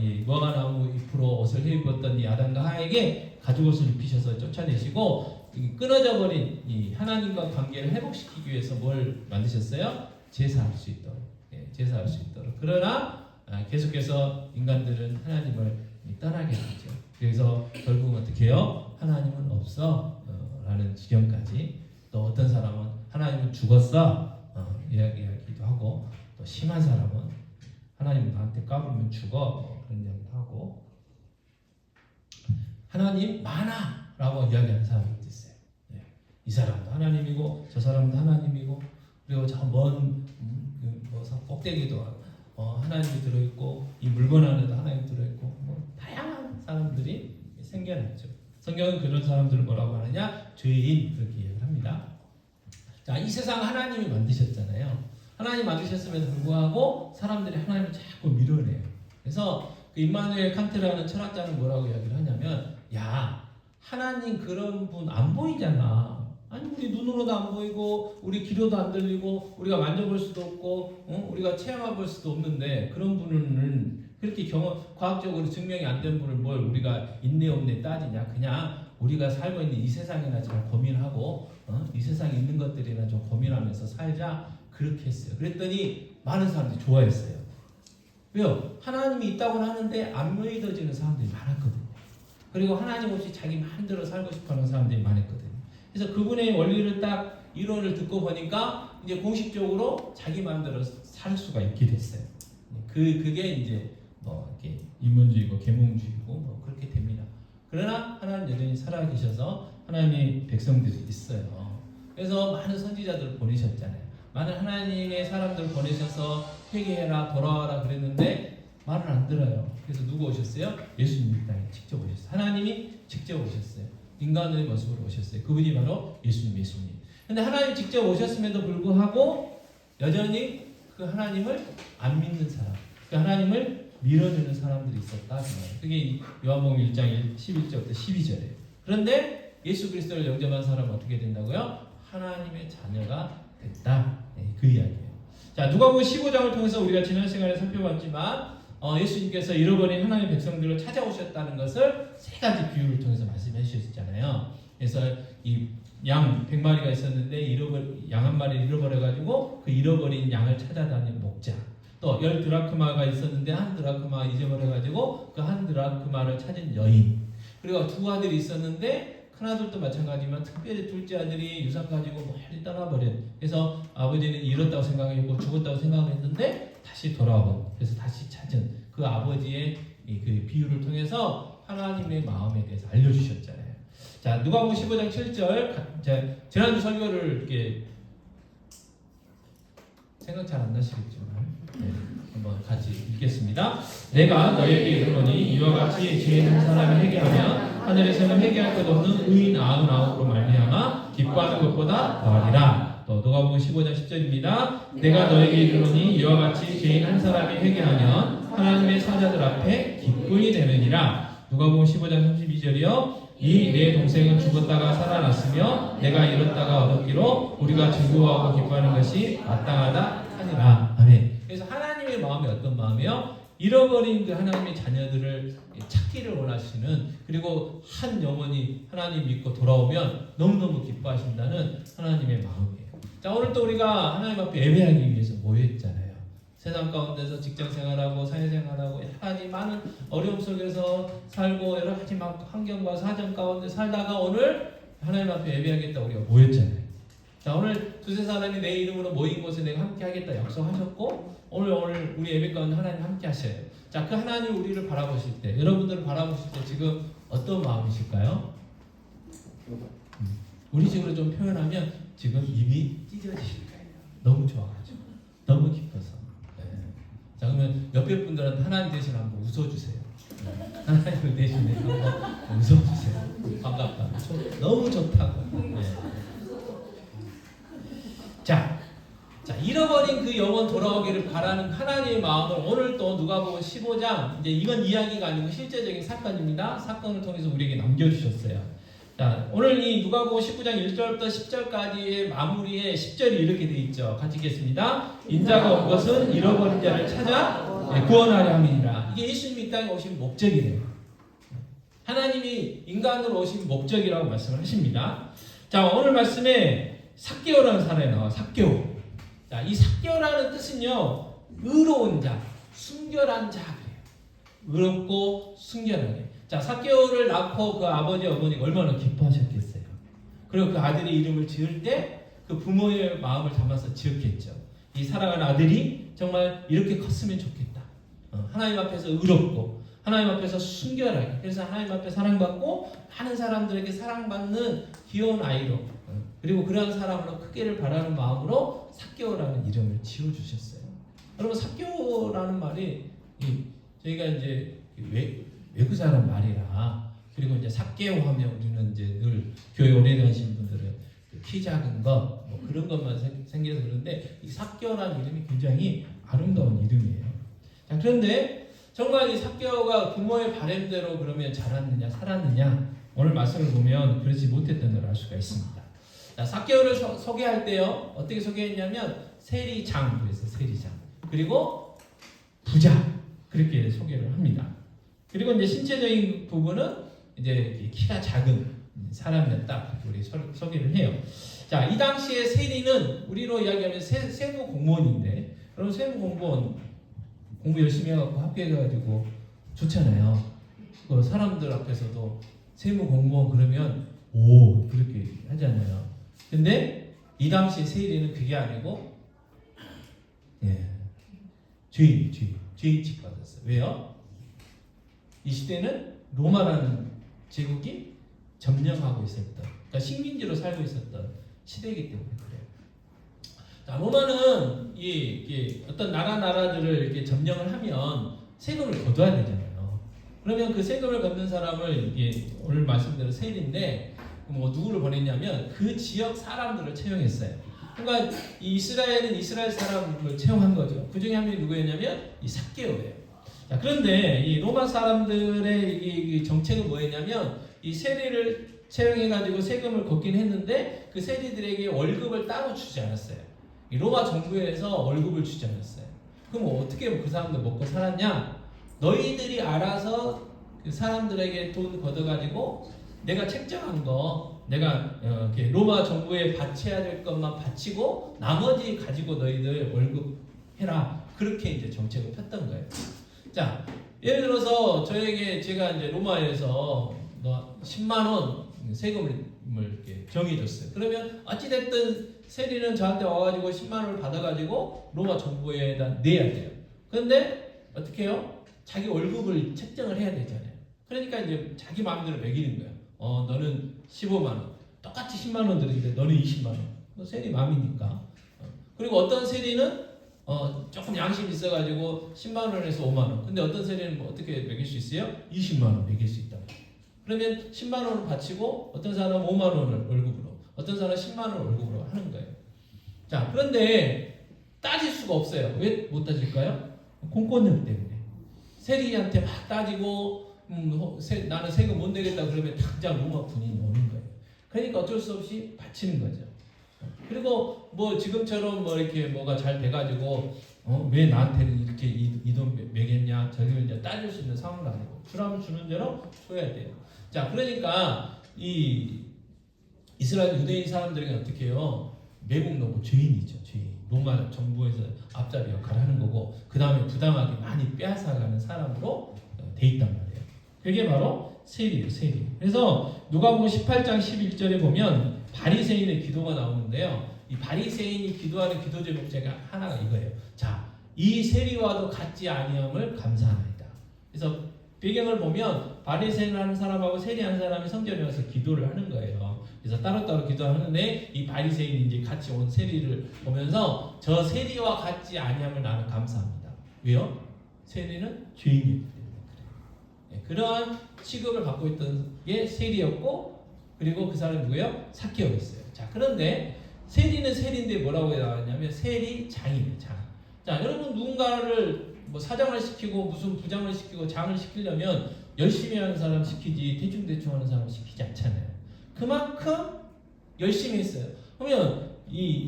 이 무화과나무 잎으로 옷을 입었던 이 아담과 하와에게 가죽옷을 입히셔서 쫓아내시고 끊어져 버린 이 하나님과 관계를 회복시키기 위해서 뭘 만드셨어요? 제사할 수 있도록. 제사할 수 있도록. 그러나 계속해서 인간들은 하나님을 떠나게 되죠. 그래서 결국은 어떻게 해요? 하나님은 없어 라는 지경까지. 또 어떤 사람은 하나님은 죽었어 이야기하기도 하고, 또 심한 사람은 하나님 나한테 까불면 죽어 그런 이야기도 하고, 하나님 많아 라고 이야기하는 사람도 있어요. 이 사람도 하나님이고 저 사람도 하나님이고, 그리고 저 먼 꼭대기도 하나님이 들어있고 이 물건 안에도 하나님이 들어있고 다양한 사람들이 생겨났죠. 성경은 그런 사람들을 뭐라고 하느냐? 죄인 그렇게 얘기를 합니다. 자, 이 세상 하나님이 만드셨잖아요. 하나님 만드셨음에도 불구하고 사람들이 하나님을 자꾸 밀어내요. 그래서 그 임마누엘 칸트라는 철학자는 뭐라고 이야기를 하냐면, 야, 하나님 그런 분 안 보이잖아. 아니 우리 눈으로도 안 보이고 우리 귀로도 안 들리고 우리가 만져볼 수도 없고 우리가 체험해볼 수도 없는데, 그런 분은 그렇게 과학적으로 증명이 안 된 분을 뭘 우리가 있네 없네 따지냐. 그냥 우리가 살고 있는 이 세상이나 잘 고민하고 이 세상에 있는 것들이나 좀 고민하면서 살자 그렇게 했어요. 그랬더니 많은 사람들이 좋아했어요. 왜요? 하나님이 있다고는 하는데 안 믿어지는 사람들이 많았거든요. 그리고 하나님 없이 자기 마음대로 살고 싶어하는 사람들이 많았거든요. 그래서 그분의 원리를 딱 이론을 듣고 보니까 이제 공식적으로 자기 마음대로 살 수가 있게 됐어요. 그게 이제 이렇게 인문주의고 계몽주의고 그렇게 됩니다. 그러나 하나님 여전히 살아계셔서 하나님의 백성들이 있어요. 그래서 많은 선지자들을 보내셨잖아요. 많은 하나님의 사람들을 보내셔서 회개해라 돌아와라 그랬는데 말을 안 들어요. 그래서 누구 오셨어요? 예수님이 땅에 직접 오셨어요. 하나님이 직접 오셨어요. 인간의 모습으로 오셨어요. 그분이 바로 예수님. 근데 하나님 직접 오셨음에도 불구하고 여전히 그 하나님을 안 믿는 사람, 그 하나님을 밀어주는 사람들이 있었다. 그게 요한복음 1장 11절부터 12절이에요. 그런데 예수 그리스도를 영접한 사람은 어떻게 된다고요? 하나님의 자녀가 됐다. 그 이야기예요. 자, 누가복음 15장을 통해서 우리가 지난 시간에 살펴봤지만 예수님께서 잃어버린 하나님의 백성들을 찾아오셨다는 것을 세 가지 비유를 통해서 말씀해 주셨잖아요. 그래서 이 양 100마리가 있었는데 양 한 마리를 잃어버려가지고 그 잃어버린 양을 찾아다니는 목자, 또 10드라크마가 있었는데 한 드라크마 잊어버려가지고 그 한 드라크마를 찾은 여인, 그리고 두 아들이 있었는데 큰 아들도 마찬가지지만 특별히 둘째 아들이 유산 가지고 멀리 떠나버린, 그래서 아버지는 잃었다고 생각했고 죽었다고 생각했는데 다시 돌아온, 그래서 다시 찾은 그 아버지의 그 비유를 통해서 하나님의 마음에 대해서 알려주셨잖아요. 자, 누가복음 15장 7절, 지난주 설교를 이렇게 생각 잘 안 나시겠지만 한번 같이 읽겠습니다. 내가 너에게 이르노니 이와 같이 죄 있는 사람이 회개하면 하늘에서는 회개할 것 없는 의인 99으로 말미암아 기뻐하는 것보다 더하리라. 또 누가복음 15장 10절입니다. 내가 너에게 이르노니 이와 같이 죄인 한 사람이 회개하면 하나님의 사자들 앞에 기쁨이 되느니라. 누가복음 15장 32절이요. 이 내 동생은 죽었다가 살아났으며 내가 잃었다가 얻었기로 우리가 즐거워하고 기뻐하는 것이 마땅하다 하니라. 아멘. 그래서 하나님의 마음이 어떤 마음이요? 잃어버린 그 하나님의 자녀들을 찾기를 원하시는, 그리고 한 영혼이 하나님 믿고 돌아오면 너무너무 기뻐하신다는 하나님의 마음이에요. 자, 오늘 또 우리가 하나님 앞에 예배하기 위해서 모여있잖아요. 세상 가운데서 직장생활하고 사회생활하고 여러 가지 많은 어려움 속에서 살고 여러 가지 막 환경과 사정 가운데 살다가 오늘 하나님 앞에 예배하겠다 우리가 모였잖아요. 자, 오늘 두세 사람이 내 이름으로 모인 곳에 내가 함께 하겠다 약속하셨고 오늘 우리 예배 가운데 하나님 함께 하셔요. 자, 그 하나님 우리를 바라보실 때, 여러분들을 바라보실 때 지금 어떤 마음이실까요? 우리 식으로 좀 표현하면 지금 입이 찢어지실 거예요. 너무 좋아가지고, 너무 기뻐서. 자, 그러면 옆에 분들한테 하나님 대신 한번 웃어주세요. 하나님을 대신해 한번 웃어주세요. 반갑다. 너무 좋다고. 네. 자, 잃어버린 그 영혼 돌아오기를 바라는 하나님의 마음을 오늘 또 누가복음 15장, 이제 이건 이야기가 아니고 실제적인 사건입니다. 사건을 통해서 우리에게 남겨주셨어요. 자, 오늘 이 누가복음 19장 1절부터 10절까지의 마무리에 10절이 이렇게 되어 있죠. 같이 읽겠습니다. 인자가 온 것은 잃어버린 자를 찾아 구원하려 함이니라. 이게 예수님이 이 땅에 오신 목적이래요. 하나님이 인간으로 오신 목적이라고 말씀을 하십니다. 자, 오늘 말씀에 삭개오라는 사람이 나와요. 삭개오. 자, 이 삭개오라는 뜻은요, 의로운 자, 순결한 자 그래요. 의롭고 순결하게. 자, 삭개오를 낳고 그 아버지 어머니가 얼마나 기뻐하셨겠어요. 그리고 그 아들의 이름을 지을 때 그 부모의 마음을 담아서 지었겠죠. 이 사랑하는 아들이 정말 이렇게 컸으면 좋겠다. 하나님 앞에서 의롭고 하나님 앞에서 순결하게, 그래서 하나님 앞에 사랑받고 많은 사람들에게 사랑받는 귀여운 아이로, 그리고 그러한 사람으로 크기를 바라는 마음으로 삭개오라는 이름을 지어주셨어요. 여러분, 삭개오라는 말이 저희가 이제 외국사람 말이라, 그리고 이제 삭개오 하면 우리는 이제 늘 교회 오래 다니신 분들은 키 작은 것 뭐 그런 것만 생겨서 그런데 이 삭개오라는 이름이 굉장히 아름다운 이름이에요. 자, 그런데 정말 이 삭개오가 부모의 바람대로 그러면 자랐느냐 살았느냐, 오늘 말씀을 보면 그렇지 못했던 걸 알 수가 있습니다. 자, 삭개오를 소개할 때요, 어떻게 소개했냐면 세리장, 그래서 세리장, 그리고 부자, 그렇게 소개를 합니다. 그리고 이제 신체적인 부분은 이제 키가 작은 사람이었다, 우리 소개를 해요. 자, 이 당시에 세리는 우리로 이야기하면 세무 공무원인데, 그럼 세무 공무원 공부 열심히 해갖고 합격해가지고 좋잖아요. 그 사람들 앞에서도 세무 공무원 그러면 오 그렇게 하잖아요. 근데 이 당시 세리는 그게 아니고 죄인 취급받았어요. 왜요? 이 시대는 로마라는 제국이 점령하고 있었던, 그러니까 식민지로 살고 있었던 시대이기 때문에 그래요. 자, 로마는 이 어떤 나라들을 이렇게 점령을 하면 세금을 거둬야 되잖아요. 그러면 그 세금을 걷는 사람을 이게 오늘 말씀대로 세리인데 뭐 누구를 보냈냐면 그 지역 사람들을 채용했어요. 그러니까 이 이스라엘은 이스라엘 사람을 채용한 거죠. 그 중에 한 명이 누구였냐면 이 삭개오예요. 자, 그런데 이 로마 사람들의 이 정책은 뭐였냐면 이 세리를 채용해가지고 세금을 걷긴 했는데 그 세리들에게 월급을 따로 주지 않았어요. 이 로마 정부에서 월급을 주지 않았어요. 그럼 어떻게 그 사람들 먹고 살았냐? 너희들이 알아서 그 사람들에게 돈 걷어가지고 내가 책정한 거, 내가 로마 정부에 바쳐야 될 것만 바치고 나머지 가지고 너희들 월급 해라. 그렇게 이제 정책을 폈던 거예요. 자, 예를 들어서 제가 이제 로마에서 10만 원 세금을 이렇게 정해줬어요. 그러면 어찌됐든 세리는 저한테 와가지고 10만 원을 받아가지고 로마 정부에다 내야 돼요. 그런데 어떻게 해요? 자기 월급을 책정을 해야 되잖아요. 그러니까 이제 자기 마음대로 매기는 거예요. 너는 15만 원, 똑같이 10만 원 들는데 너는 20만 원. 세리 마음이니까. 그리고 어떤 세리는 조금 양심이 있어가지고 10만 원에서 5만 원. 근데 어떤 세리는 뭐 어떻게 매길 수 있어요? 20만 원 매길 수 있다. 그러면 10만 원을 바치고 어떤 사람은 5만 원을 월급으로, 어떤 사람은 10만 원을 월급으로 하는 거예요. 자, 그런데 따질 수가 없어요. 왜 못 따질까요? 공권력 때문에. 세리한테 막 따지고 나는 세금 못 내겠다 그러면 당장 로마 군인이 오는 거예요. 그러니까 어쩔 수 없이 바치는 거죠. 그리고 뭐 지금처럼 뭐 이렇게 뭐가 잘 돼가지고 왜 나한테는 이렇게 이 돈 매겼냐 저기를 이제 따질 수 있는 상황도 아니고 주라면 주는 대로 줘야 돼요. 자, 그러니까 이 이스라엘 유대인 사람들에게 어떻게 해요? 매국 노고 죄인이죠. 죄인. 로마 정부에서 앞잡이 역할을 하는 거고 그 다음에 부당하게 많이 빼앗아가는 사람으로 돼 있단 말이에요. 그게 바로 세리예요. 세리. 그래서 누가복음 18장 11절에 보면 바리새인의 기도가 나오는데요. 이 바리새인이 기도하는 기도 제목제가 하나가 이거예요. 자, 이 세리와도 같지 아니함을 감사합니다. 그래서 배경을 보면 바리새인 하는 사람하고 세리 하는 사람이 성전에 와서 기도를 하는 거예요. 그래서 따로따로 기도하는데 이 바리새인이 이제 같이 온 세리를 보면서 저 세리와 같지 아니함을 나는 감사합니다. 왜요? 세리는 죄인이기 때문에 그래요. 그러한 취급을 받고 있던 게 세리였고 그리고 그 사람이 누구예요? 삭개오였어요. 자, 그런데 세리는 세리인데 뭐라고 나왔냐면 세리장이에요. 장. 자, 여러분 누군가를 뭐 사장을 시키고 무슨 부장을 시키고 장을 시키려면 열심히 하는 사람 시키지 대충대충 하는 사람 시키지 않잖아요. 그만큼 열심히 했어요. 그러면 이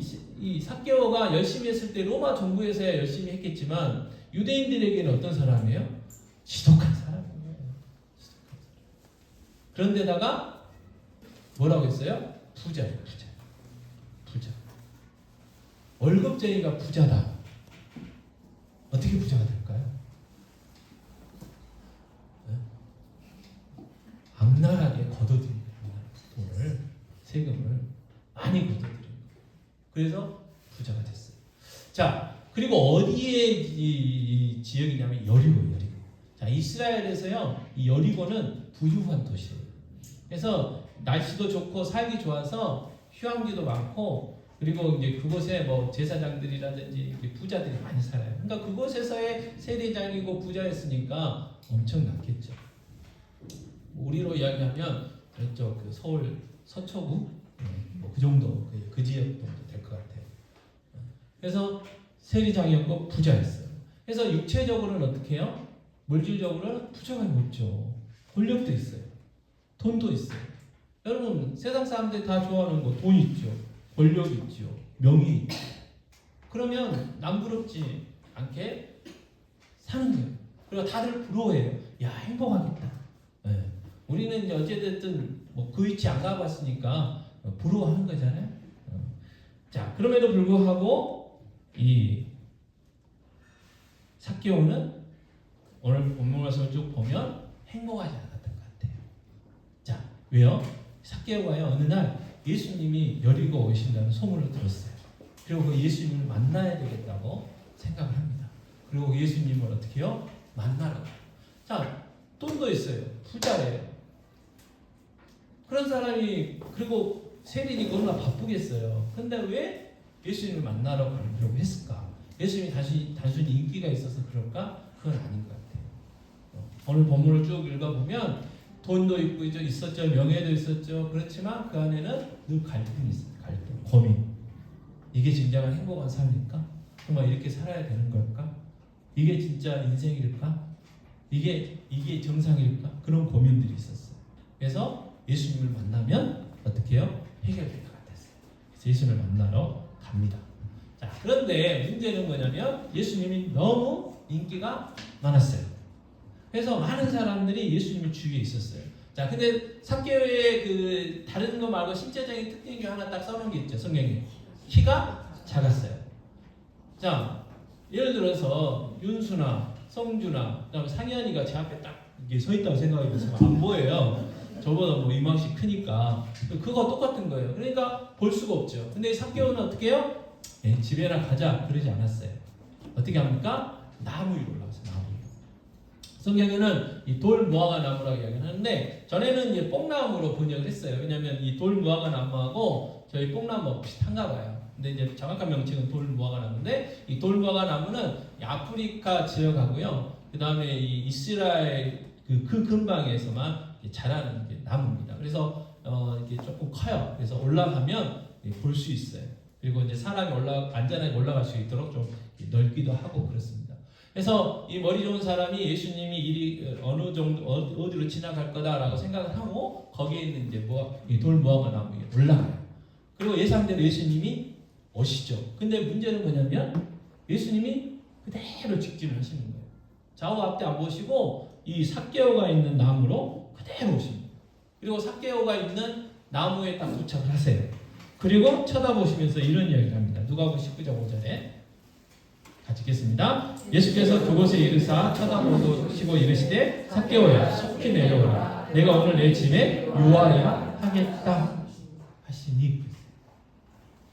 삭개오가 열심히 했을 때 로마 정부에서야 열심히 했겠지만 유대인들에게는 어떤 사람이에요? 지독한 사람이에요. 그런데다가 뭐라고 했어요? 부자예요. 부자. 월급쟁이가 부자다. 어떻게 부자가 될까요? 네? 악랄하게 걷어들입니다. 돈을, 세금을 많이 걷어들입니다. 그래서 부자가 됐어요. 자, 그리고 어디에 이 지역이냐면 여리고. 자, 이스라엘에서요, 이 여리고는 부유한 도시예요. 그래서 날씨도 좋고 살기 좋아서 휴양지도 많고 그리고 이제 그곳에 뭐 제사장들이라든지 부자들이 많이 살아요. 그러니까 그곳에서의 세리장이고 부자였으니까 엄청났겠죠. 우리로 이야기하면 그쪽 그 서울 서초구 뭐 그 정도 그 지역 정도 될 것 같아요. 그래서 세리장이었고 부자였어요. 그래서 육체적으로는 어떻게 해요? 물질적으로는 부자가 없죠. 권력도 있어요. 돈도 있어요. 여러분 세상 사람들이 다 좋아하는 거 돈 있죠. 권력 있죠. 명예 있죠. 그러면 남부럽지 않게 사는 거예요. 그리고 다들 부러워해요. 야, 행복하겠다. 네. 우리는 이제 어찌됐든 뭐 그 위치 안 가봤으니까 부러워하는 거잖아요. 자, 그럼에도 불구하고 이 삭개오는 오늘 본문 말씀을 쭉 보면 행복하지 않았던 것 같아요. 자, 왜요? 삭개오가요 어느 날 예수님이 여리고 오신다는 소문을 들었어요. 그리고 그 예수님을 만나야 되겠다고 생각을 합니다. 그리고 예수님을 어떻게 해요? 만나러 가요. 자, 돈도 있어요. 부자예요. 그런 사람이 그리고 세리니까 얼마나 바쁘겠어요. 근데 왜 예수님을 만나러 가려고 했을까? 예수님이 단순히 인기가 있어서 그럴까? 그건 아닌 것 같아요. 오늘 본문을 쭉 읽어보면 돈도 있었죠. 명예도 있었죠. 그렇지만 그 안에는 늘 갈등이 있어요. 갈등, 고민. 이게 진정한 행복한 삶일까? 정말 이렇게 살아야 되는 걸까? 이게 진짜 인생일까? 이게 정상일까? 그런 고민들이 있었어요. 그래서 예수님을 만나면 어떻게 해요? 해결될 것 같았어요. 그래서 예수님을 만나러 갑니다. 자, 그런데 문제는 뭐냐면 예수님이 너무 인기가 많았어요. 그래서 많은 사람들이 예수님의 주위에 있었어요. 자, 근데 삭개오의 그 다른 거 말고 신체적인 특징 중 하나 딱 써놓은 게 있죠. 성경에 키가 작았어요. 자, 예를 들어서 윤수나 성주나 그다음에 상현이가 제 앞에 딱 이게 서 있다고 생각해 보세요. 안 보여요. 저보다 뭐 이만씩 크니까 그거 똑같은 거예요. 그러니까 볼 수가 없죠. 근데 삭개오는 어떻게 해요? 집에나 가자 그러지 않았어요. 어떻게 합니까? 나무 위로 올라가서 나무 위로. 성경에는 이 돌 무화과 나무라고 이야기하는데 전에는 이제 뽕나무로 번역을 했어요. 왜냐하면 이 돌 무화과 나무하고 저희 뽕나무 비슷한가 봐요. 근데 이제 정확한 명칭은 돌 무화과 나무인데 이 돌 무화과 나무는 아프리카 지역하고요. 그 다음에 이 이스라엘 그 근방에서만 자라는 게 나무입니다. 그래서 이게 조금 커요. 그래서 올라가면 볼 수 있어요. 그리고 이제 사람이 안전하게 올라갈 수 있도록 좀 넓기도 하고 그렇습니다. 그래서 이 머리 좋은 사람이 예수님이 일이 어느 정도 어디로 지나갈 거다라고 생각을 하고 거기에 있는 이제 돌 무화과 나무에 올라가요. 그리고 예상대로 예수님이 오시죠. 근데 문제는 뭐냐면 예수님이 그대로 직진을 하시는 거예요. 좌우 앞뒤 안 보시고 이 삭개오가 있는 나무로 그대로 오십니다. 그리고 삭개오가 있는 나무에 딱 도착을 하세요. 그리고 쳐다보시면서 이런 이야기를 합니다. 누가복음 19장 5절에 같이 읽겠습니다. 예수께서 그곳에 이르사 쳐다보시고 이르시되 삭개오야 속히 내려오라. 내가 오늘 내 집에 유하여 하겠다 하시니.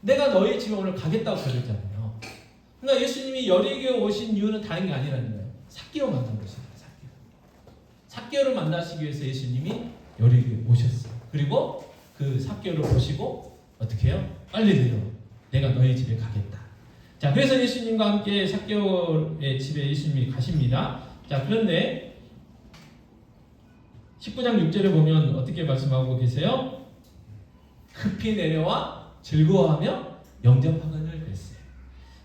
내가 너희 집에 오늘 가겠다고 그랬잖아요. 그러니까 예수님이 여리고에 오신 이유는 다른 게 아니라는 거예요. 삭개오 만난 것입니다. 삭개오를 만나시기 위해서 예수님이 여리고에 오셨어요. 그리고 그 삭개오를 보시고 어떻게 해요? 빨리 내려. 내가 너희 집에 가겠다. 자, 그래서 예수님과 함께 삭개오의 집에 예수님이 가십니다. 자, 그런데 19장 6절에 보면 어떻게 말씀하고 계세요? 급히 내려와 즐거워하며 영접하거늘 그랬어요.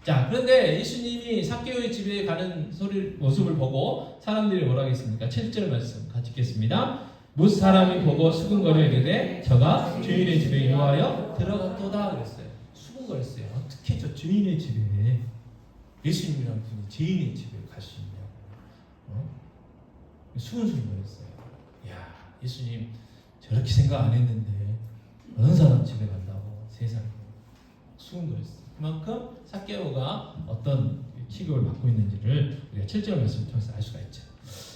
자, 그런데 예수님이 삭개오의 집에 가는 모습을 보고 사람들이 뭐라 하겠습니까? 7절 말씀 같이 읽겠습니다. 뭇 사람이 보고 수군거려 이르되 저가 주인의 집에 유하여 들어갔도다 그랬어요. 수군거렸어요. 어떻게 저 주인의 집에 예수님이라는 분이 죄인의 집에 갈 수 있냐고 수군수군거렸어요. 야, 예수님 저렇게 생각 안 했는데 어느 사람 집에 간다고 세상에 수군거렸어요. 그만큼 삭개오가 어떤 취급을 받고 있는지를 우리가 7절 말씀을 통해서 알 수가 있죠.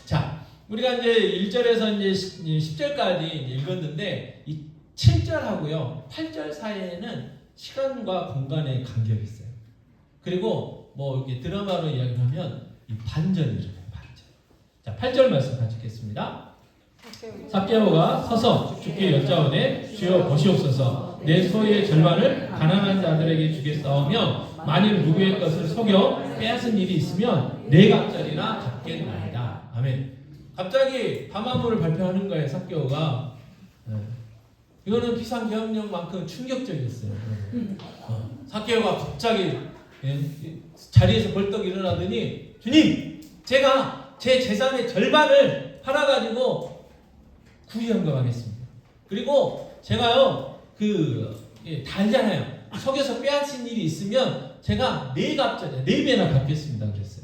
자, 우리가 이제 1절에서 이제 10절까지 읽었는데 이 7절하고요 8절 사이에는 시간과 공간의 간격이 있어요. 그리고 뭐 이렇게 드라마로 이야기를 하면 이 반전이잖아요. 반전. 자, 8절 말씀 같이 읽겠습니다. 삭개오가 서서 주께 여짜오되 주여 보시옵소서 내 소유의 절반을 가난한 자들에게 주겠사오며 만일 누구의 것을 속여 빼앗은 일이 있으면 네 갑절이나 갚겠나이다. 아멘. 갑자기 밤화물을 발표하는 거예요. 삭개오가. 이거는 비상계엄령만큼 충격적이었어요. 삭개오가 갑자기 자리에서 벌떡 일어나더니 주님, 제가 제 재산의 절반을 팔아가지고 구의연금하겠습니다. 그리고 제가요 다 알잖아요. 속여서 빼앗은 일이 있으면 제가 네 배나 갚겠습니다. 그랬어요.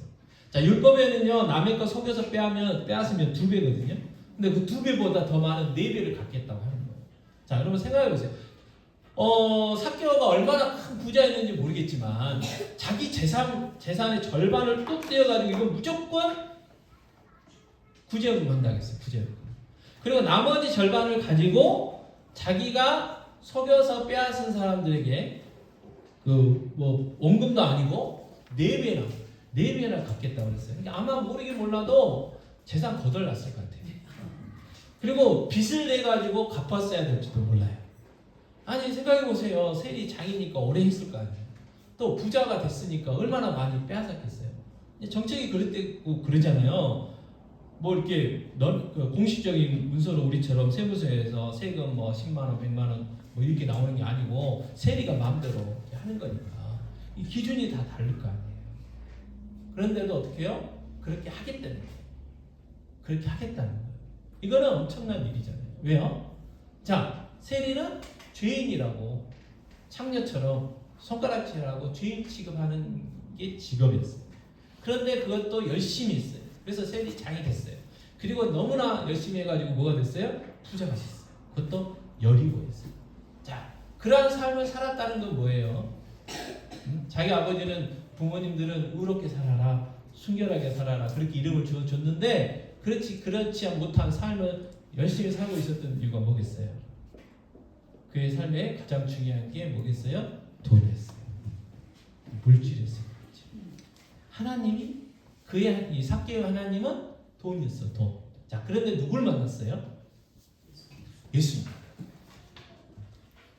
자, 율법에는요 남의 거 속여서 빼앗으면 2배거든요. 근데 그 2배보다 더 많은 4배를 갚겠다고 하는 거예요. 자, 여러분 생각해 보세요. 삭개오가 얼마나 큰 부자였는지 모르겠지만 자기 재산의 절반을 뚝 떼어가지고 이건 무조건 구제연금 한다고 했어요. 구제연금. 그리고 나머지 절반을 가지고 자기가 속여서 빼앗은 사람들에게 원금도 아니고 4배나 갚겠다고 그랬어요. 그러니까 아마 모르긴 몰라도 재산 거덜났을 것 같아요. 그리고 빚을 내가지고 갚았어야 될지도 몰라요. 아니 생각해보세요. 세리 장이니까 오래 했을 거 아니에요. 또 부자가 됐으니까 얼마나 많이 빼앗았겠어요. 정책이 그랬고 그러잖아요. 뭐 이렇게 공식적인 문서로 우리처럼 세무서에서 세금 10만원, 100만원 뭐 이렇게 나오는 게 아니고 세리가 마음대로 하는 거니까 이 기준이 다 다를 거 아니에요. 그런데도 어떻게 해요? 그렇게 하겠다는 거예요. 그렇게 하겠다는 거예요. 이거는 엄청난 일이잖아요. 왜요? 자, 세리는 죄인이라고 창녀처럼 손가락질하고 죄인 취급하는 게 직업이었어요. 그런데 그것도 열심히 했어요. 그래서 세리 장이 됐어요. 그리고 너무나 열심히 해가지고 뭐가 됐어요? 부자가 됐어요. 그것도 여리고였어요. 자, 그러한 삶을 살았다는 건 뭐예요? 자기 아버지는 부모님들은 의롭게 살아라, 순결하게 살아라 그렇게 이름을 주어줬는데 그렇지 못한 삶을 열심히 살고 있었던 이유가 뭐겠어요? 그의 삶에 가장 중요한 게 뭐겠어요? 돈이었어요. 물질이었어요. 하나님이 그의 이 삭개오 하나님은 돈이었어. 돈. 자, 그런데 누굴 만났어요? 예수님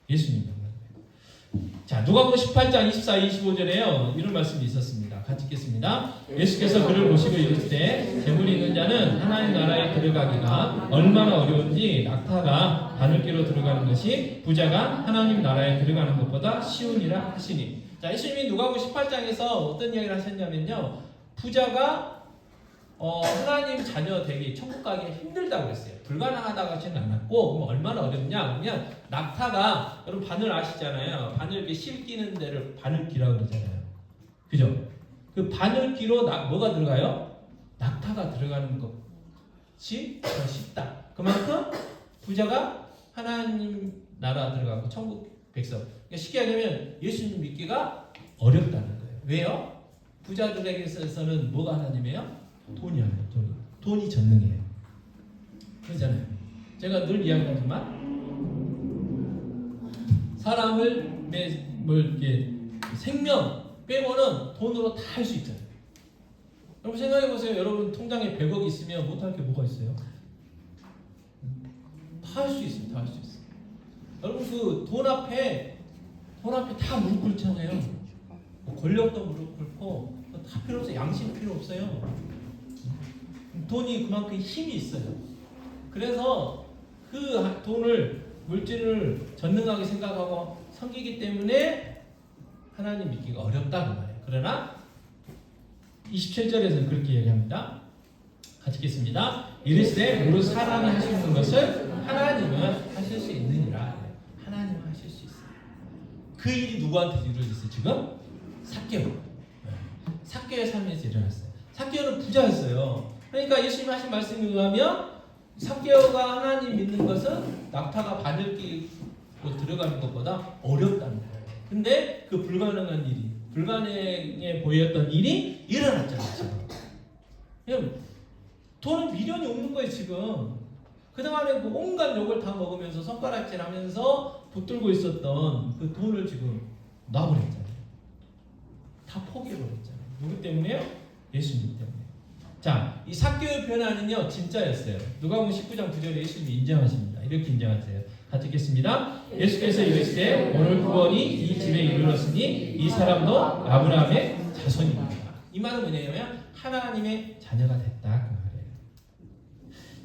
만났어요. 자, 누가복음 18장 24, 25절에요. 이런 말씀이 있었습니다. 같이 읽겠습니다. 예수께서 그를 보시고 이르시되 재물이 있는 자는 하나님 나라에 들어가기가 얼마나 어려운지 낙타가 바늘귀로 들어가는 것이 부자가 하나님 나라에 들어가는 것보다 쉬우니라 하시니. 자, 예수님이 누가복음 18장에서 어떤 이야기를 하셨냐면요, 부자가 하나님 자녀 되기, 천국 가기 힘들다고 그랬어요. 불가능하다고 하지는 않았고, 그럼 얼마나 어렵냐? 그러면 낙타가, 여러분 바늘 아시잖아요. 바늘 이렇게 씹기는 데를 바늘귀라고 그러잖아요. 그죠? 그 바늘귀로 뭐가 들어가요? 낙타가 들어가는 것이 더 쉽다. 그만큼 부자가 하나님 나라 들어가고 천국 백성. 그러니까 쉽게 하자면 예수님 믿기가 어렵다는 거예요. 왜요? 부자들에게 있어서는 뭐가 하나님이에요? 돈이 아니에요. 돈이 전능이에요. 그렇잖아요. 제가 늘 이야기하지만 사람을 이렇게 생명 빼고는 돈으로 다 할 수 있잖아요. 여러분 생각해 보세요. 여러분 통장에 100억 있으면 못할 게 뭐가 있어요? 다 할 수 있어요. 다 할 수 있어요. 여러분 그 돈 앞에 다 무릎 꿇잖아요. 뭐 권력도 무릎 꿇고 다 필요 없어요. 양심 필요 없어요. 돈이 그만큼 힘이 있어요. 그래서 그 돈을, 물질을 전능하게 생각하고 섬기기 때문에 하나님 믿기가 어렵다는 말이에요. 그러나 27절에서는 그렇게 얘기합니다. 같이 읽겠습니다. 이르시되 무릇 사람이 할 수 있는 것을 하나님은 하실 수 있느니라. 하나님은 하실 수 있어요. 그 일이 누구한테 이루어졌어요? 지금? 삭개오. 삭개오의 삶에서 일어났어요. 삭개오는 부자였어요. 그러니까 예수님이 하신 말씀에 의하면 삭개오가 하나님 믿는 것은 낙타가 바늘귀로 들어가는 것보다 어렵다는 거예요. 근데 그 불가능한 일이, 불가능해 보였던 일이 일어났잖아요. 지금 돈은 미련이 없는 거예요. 지금 그동안에 그 온갖 욕을 다 먹으면서 손가락질하면서 붙들고 있었던 그 돈을 지금 놔버렸잖아요. 다 포기해버렸잖아요. 누구 때문에요? 예수님 때문에. 자, 이 삭개오의 변화는요 진짜였어요. 누가복음 19장 9절에 예수님이 인정하십니다. 이렇게 인정하세요. 같이 읽겠습니다. 예수께서 이르시되 오늘 구원이 이 집에 이르렀으니 이 사람도 아브라함의 자손입니다. 이 말은 뭐냐면 하나님의 자녀가 됐다 그 말이에요.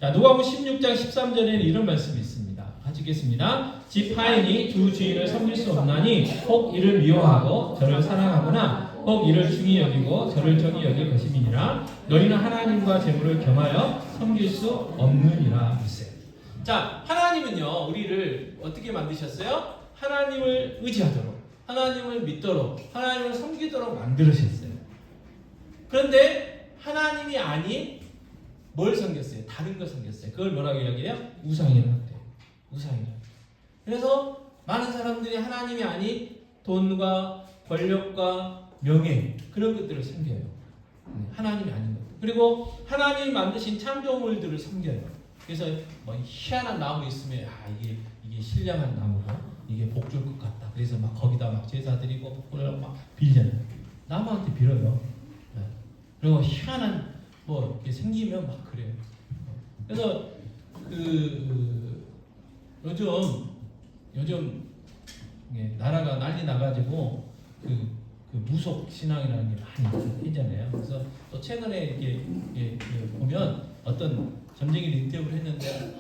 자, 누가복음 16장 13절에는 이런 말씀이 있습니다. 같이 읽겠습니다. 집 하인이 두 주인을 섬길 수 없나니 혹 이를 미워하고 저를 사랑하거나 혹 이를 중히 여기고 저를 정히 여길 것임이니라. 너희는 하나님과 재물을 겸하여 섬길 수 없느니라 했어요. 자, 하나님은요 우리를 어떻게 만드셨어요? 하나님을 의지하도록, 하나님을 믿도록, 하나님을 섬기도록 만들으셨어요. 그런데 하나님이 아닌 뭘 섬겼어요? 다른 걸 섬겼어요. 그걸 뭐라고 이야기해요? 우상이라고 해요. 우상이라고. 그래서 많은 사람들이 하나님이 아닌 돈과 권력과 명예, 그런 것들을 섬겨요. 하나님이 아닌 것. 그리고 하나님이 만드신 창조물들을 섬겨요. 그래서 뭐 희한한 나무 있으면 이게 신령한 나무고 이게 복 줄 것 같다. 그래서 막 거기다 막 제사 드리고 복을 막 빌잖아요. 나무한테 빌어요. 그리고 희한한 뭐 이렇게 생기면 막 그래요. 그래서 요즘 나라가 난리 나가지고 그 무속 신앙이라는 게 많이 있잖아요. 그래서 또 최근에 이렇게 보면 어떤 점쟁이를 인터뷰를 했는데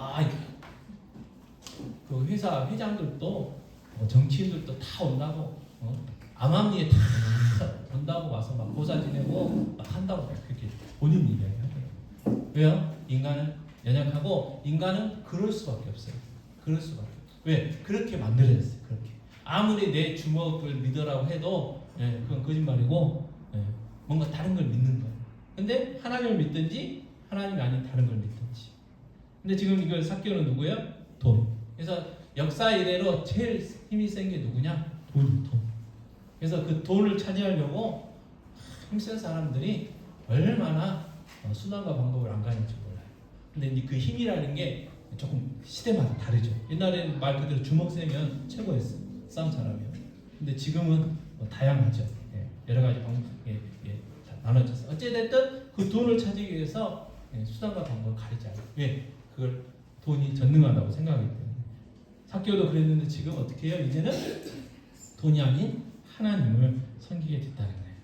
그 회사 회장들도 정치인들도 다 온다고 암암리에 다 온다고 와서 막 고사 지내고 막 한다고 그렇게 본인 얘기하더라고요. 왜요? 인간은 연약하고 인간은 그럴 수밖에 없어요. 그럴 수밖에. 왜? 그렇게 만들어졌어요. 그렇게. 아무리 내 주먹을 믿으라고 해도 그건 거짓말이고 뭔가 다른 걸 믿는 거예요. 근데 하나님을 믿든지 하나님이 아닌 다른 걸 믿든지. 근데 지금 이걸 삭개오는 누구예요? 돈. 그래서 역사 이래로 제일 힘이 센 게 누구냐? 돈. 그래서 그 돈을 차지하려고 힘센 사람들이 얼마나 수단과 방법을 안 가는지 몰라요. 근데 이제 그 힘이라는 게 조금 시대마다 다르죠. 옛날에는 말 그대로 주먹 세면 최고였어요. 싸움 잘하면. 근데 지금은 다양하죠. 여러 가지 방법이 나눠져서 어찌됐든 그 돈을 찾기 위해서 수단과 방법을 가리지 않아요. 왜? 그걸 돈이 전능하다고 생각하기 때문에. 삭개오도 그랬는데 지금 어떻게 해요? 이제는 돈이 아닌 하나님을 섬기게 됐다는 거예요.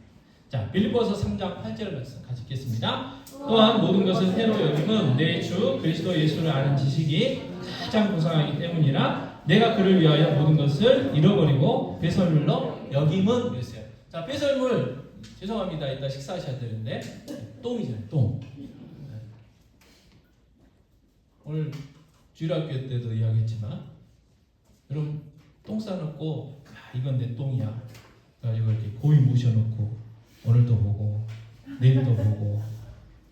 자, 빌립보서 3장 8절 말씀 같이 읽겠습니다. 또한 모든 것을 새로 여김은 내 주 그리스도 예수를 아는 지식이 가장 고상하기 때문이라 내가 그를 위하여 모든 것을 잃어버리고 배설물로 여김은 그랬어요. 자, 배설물 죄송합니다. 이따 식사하셔야 되는데 똥이잖아요. 똥. 오늘 주일학교 때도 이야기했지만 여러분 똥 싸놓고 이건 내 똥이야. 그래가지고 이렇게 고이 모셔놓고 오늘도 보고 내일도 보고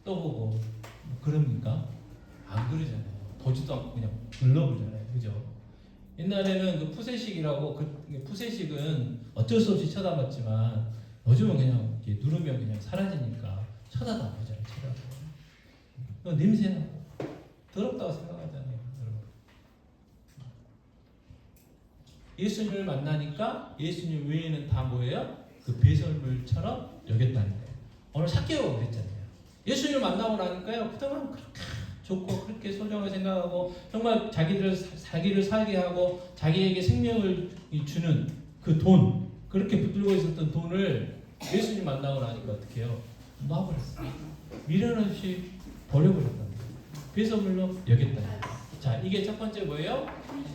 또 보고 뭐 그럽니까? 안 그러잖아요. 보지도 않고 그냥 눌러보잖아요. 그죠? 옛날에는 그 푸세식이라고 그 푸세식은 어쩔 수 없이 쳐다봤지만 요즘은 그냥 이렇게 누르면 그냥 사라지니까 쳐다도 안 보잖아요. 쳐다도. 냄새나고 더럽다고 생각하잖아요. 여러분. 예수님을 만나니까 예수님 외에는 다 뭐예요? 그 배설물처럼 여겼다는 거예요. 오늘 삭개오가 그랬잖아요. 예수님을 만나고 나니까요. 그동안 그렇게 좋고 그렇게 소중하게 생각하고 정말 자기를 살게 하고 자기에게 생명을 주는 그 돈, 그렇게 붙들고 있었던 돈을 예수님 만나고 나니까 어떻게 해요? 놔버렸어요. 미련 없이 버려버렸다는 거예요. 배설물로 여겼다는 거예요. 자, 이게 첫 번째 뭐예요?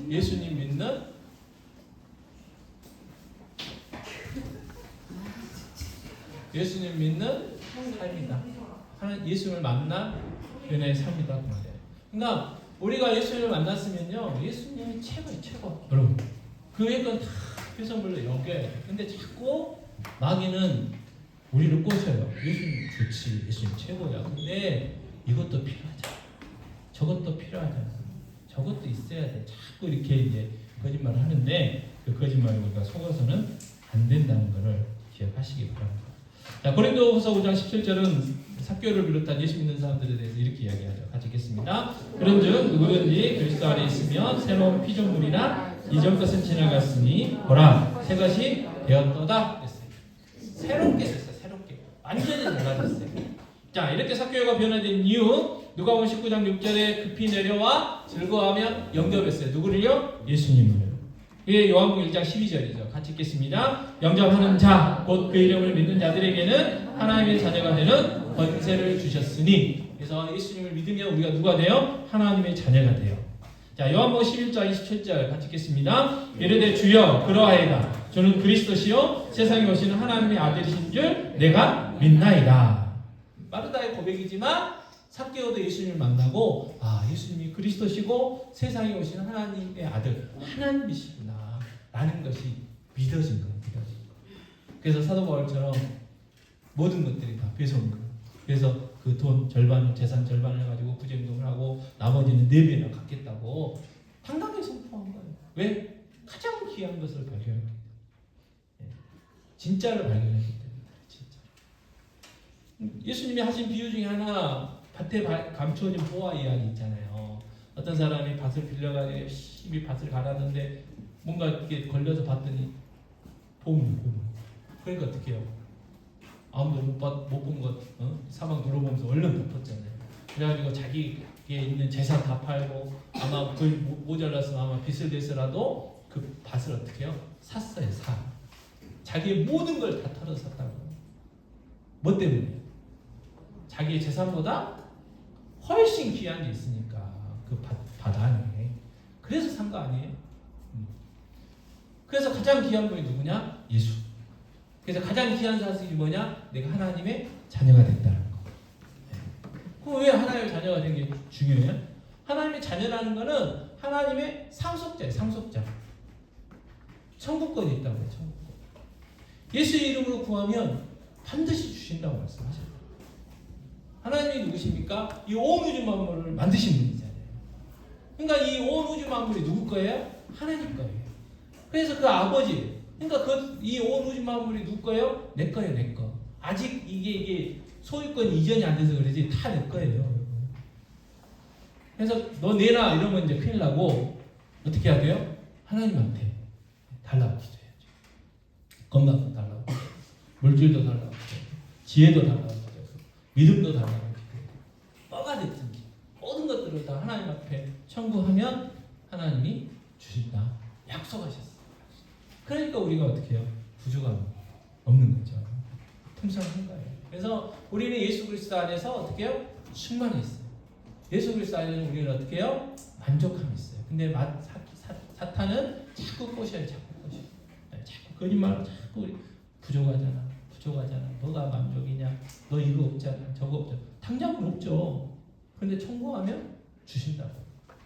예수님 믿는 삶이다. 하나님 예수님을 만난 연애의 삶이다. 그러니까 우리가 예수님을 만났으면요, 예수님이 최고예요, 최고. 여러분, 그 외의 건 다 배설물로 여겨야 돼. 근데 자꾸 마귀는 우리를 꼬셔요. 예수님 좋지, 예수님 최고야. 근데 이것도 필요하잖아. 저것도 필요하잖아. 저것도 있어야 돼. 자꾸 이렇게 이제 거짓말을 하는데 그 거짓말을 우리가 속아서는 안 된다는 것을 기억하시기 바랍니다. 자, 고린도후서 5장 17절은 삭개오를 비롯한 예수 믿는 사람들에 대해서 이렇게 이야기하죠. 같이 읽겠습니다. 그런즉 누구든지 그리스도 안에 있으면 새로운 피조물이나 이전 것은 지나갔으니 보라 새 것이 되었도다 했어요. 새롭게 됐어요. 새롭게 완전히 달라졌어요. 자, 이렇게 삭개오가 변화된 이유 누가복음 19장 6절에 급히 내려와 즐거워하며 영접했어요. 누구를요? 예수님을. 이게 요한복음 1장 12절이죠. 같이 읽겠습니다. 영접하는 자, 곧 그 이름을 믿는 자들에게는 하나님의 자녀가 되는 권세를 주셨으니. 그래서 예수님을 믿으면 우리가 누가 돼요? 하나님의 자녀가 돼요. 자, 요한복음 11장 27절 같이 읽겠습니다. 이르되 주여 그러하이다. 저는 그리스도시요 세상에 오시는 하나님의 아들이신 줄 내가 믿나이다. 마르다의 고백이지만 삭개오도 예수님을 만나고 예수님이 그리스도시고 세상에 오시는 하나님의 아들 하나님이시구나 라는 것이 믿어진 거예요. 그래서 사도 바울처럼 모든 것들이 다 배송인 거예요. 그래서 그 돈 절반, 재산 절반을 해가지고 부정행동을 하고 나머지는 4배나 갚겠다고 당당하게 선포한 거예요. 왜? 가장 귀한 것을 발견했기 때문에. 진짜를 발견했기 때문에. 진짜. 예수님이 하신 비유 중에 하나 밭에 감추어진 보화 이야기 있잖아요. 어떤 사람이 밭을 빌려가지고 열심히 밭을 갈았는데 뭔가 이렇게 걸려서 봤더니 보물. 그러니까 어떻게 해요? 아무도 못 본 것 사방 둘러보면서 얼른 덮었잖아요. 그래가지고 자기에 있는 재산 다 팔고 아마 그걸 모자랐으면 아마 빚을 내서라도 그 밭을 어떻게 해요? 샀어요. 자기의 모든 걸 다 털어서 샀다고. 뭐 때문에? 자기의 재산보다 훨씬 귀한 게 있으니까 그 밭 안에. 그래서 산 거 아니에요? 그래서 가장 귀한 분이 누구냐? 예수. 그래서 가장 귀한 사실이 뭐냐? 내가 하나님의 자녀가 됐다는 거. 그럼 왜 하나님의 자녀가 된 게 중요해요? 하나님의 자녀라는 거는 하나님의 상속자예요. 상속자. 천국권이 있다고 해요. 천국권. 예수의 이름으로 구하면 반드시 주신다고 말씀하셨어요. 하나님이 누구십니까? 이 온 우주 만물을 만드신 분이잖아요. 그러니까 이 온 우주 만물이 누구 거예요? 하나님 거예요. 그래서 그 아버지, 그러니까 이 온 우주 만물이 누구 거예요? 내 거예요, 내 거. 아직 이게 소유권 이전이 안 돼서 그러지 다 내 거예요. 그래서 너 내놔 이러면 이제 큰일 나고 어떻게 해야 돼요? 하나님한테 달라고 기도해야죠. 건강도 달라고, 물질도 달라고, 지혜도 달라고, 믿음도 달라고 기도해요. 뭐가 됐든지 모든 것들을 다 하나님 앞에 청구하면 하나님이 주신다 약속하셨어요. 그러니까 우리가 어떻게 해요? 부족함 없는 거죠. 풍성한 거예요. 그래서 우리는 예수 그리스도 안에서 어떻게 해요? 충만해 있어요. 예수 그리스도 안에는 우리는 어떻게 해요? 만족함이 있어요. 근데 사탄은 자꾸 꼬셔요. 자꾸 꼬셔. 자꾸 거짓말로 자꾸 부족하잖아. 너가 만족이냐? 너 이거 없잖아. 저거 없잖아. 당장은 없죠. 그런데 청구하면 주신다고.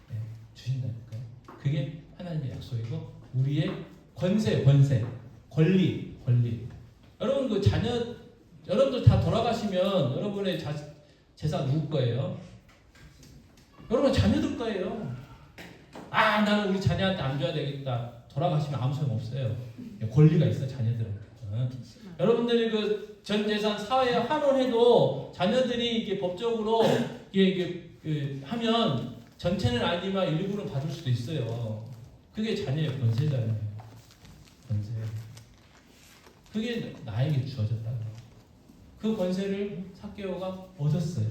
네, 주신다니까요. 그게 하나님의 약속이고 우리의 권세, 권리. 여러분 그 자녀 여러분들 다 돌아가시면 여러분의 재산 누구 거예요? 여러분 자녀들 거예요. 나는 우리 자녀한테 안 줘야 되겠다. 돌아가시면 아무 소용 없어요. 권리가 있어 자녀들한테. 여러분들이 그 전 재산 사회에 환원해도 자녀들이 이게 법적으로 이게 하면 전체는 아니지만 일부는 받을 수도 있어요. 그게 자녀의 권세잖아요. 권세. 그게 나에게 주어졌다고. 그 권세를 삭개오가 얻었어요.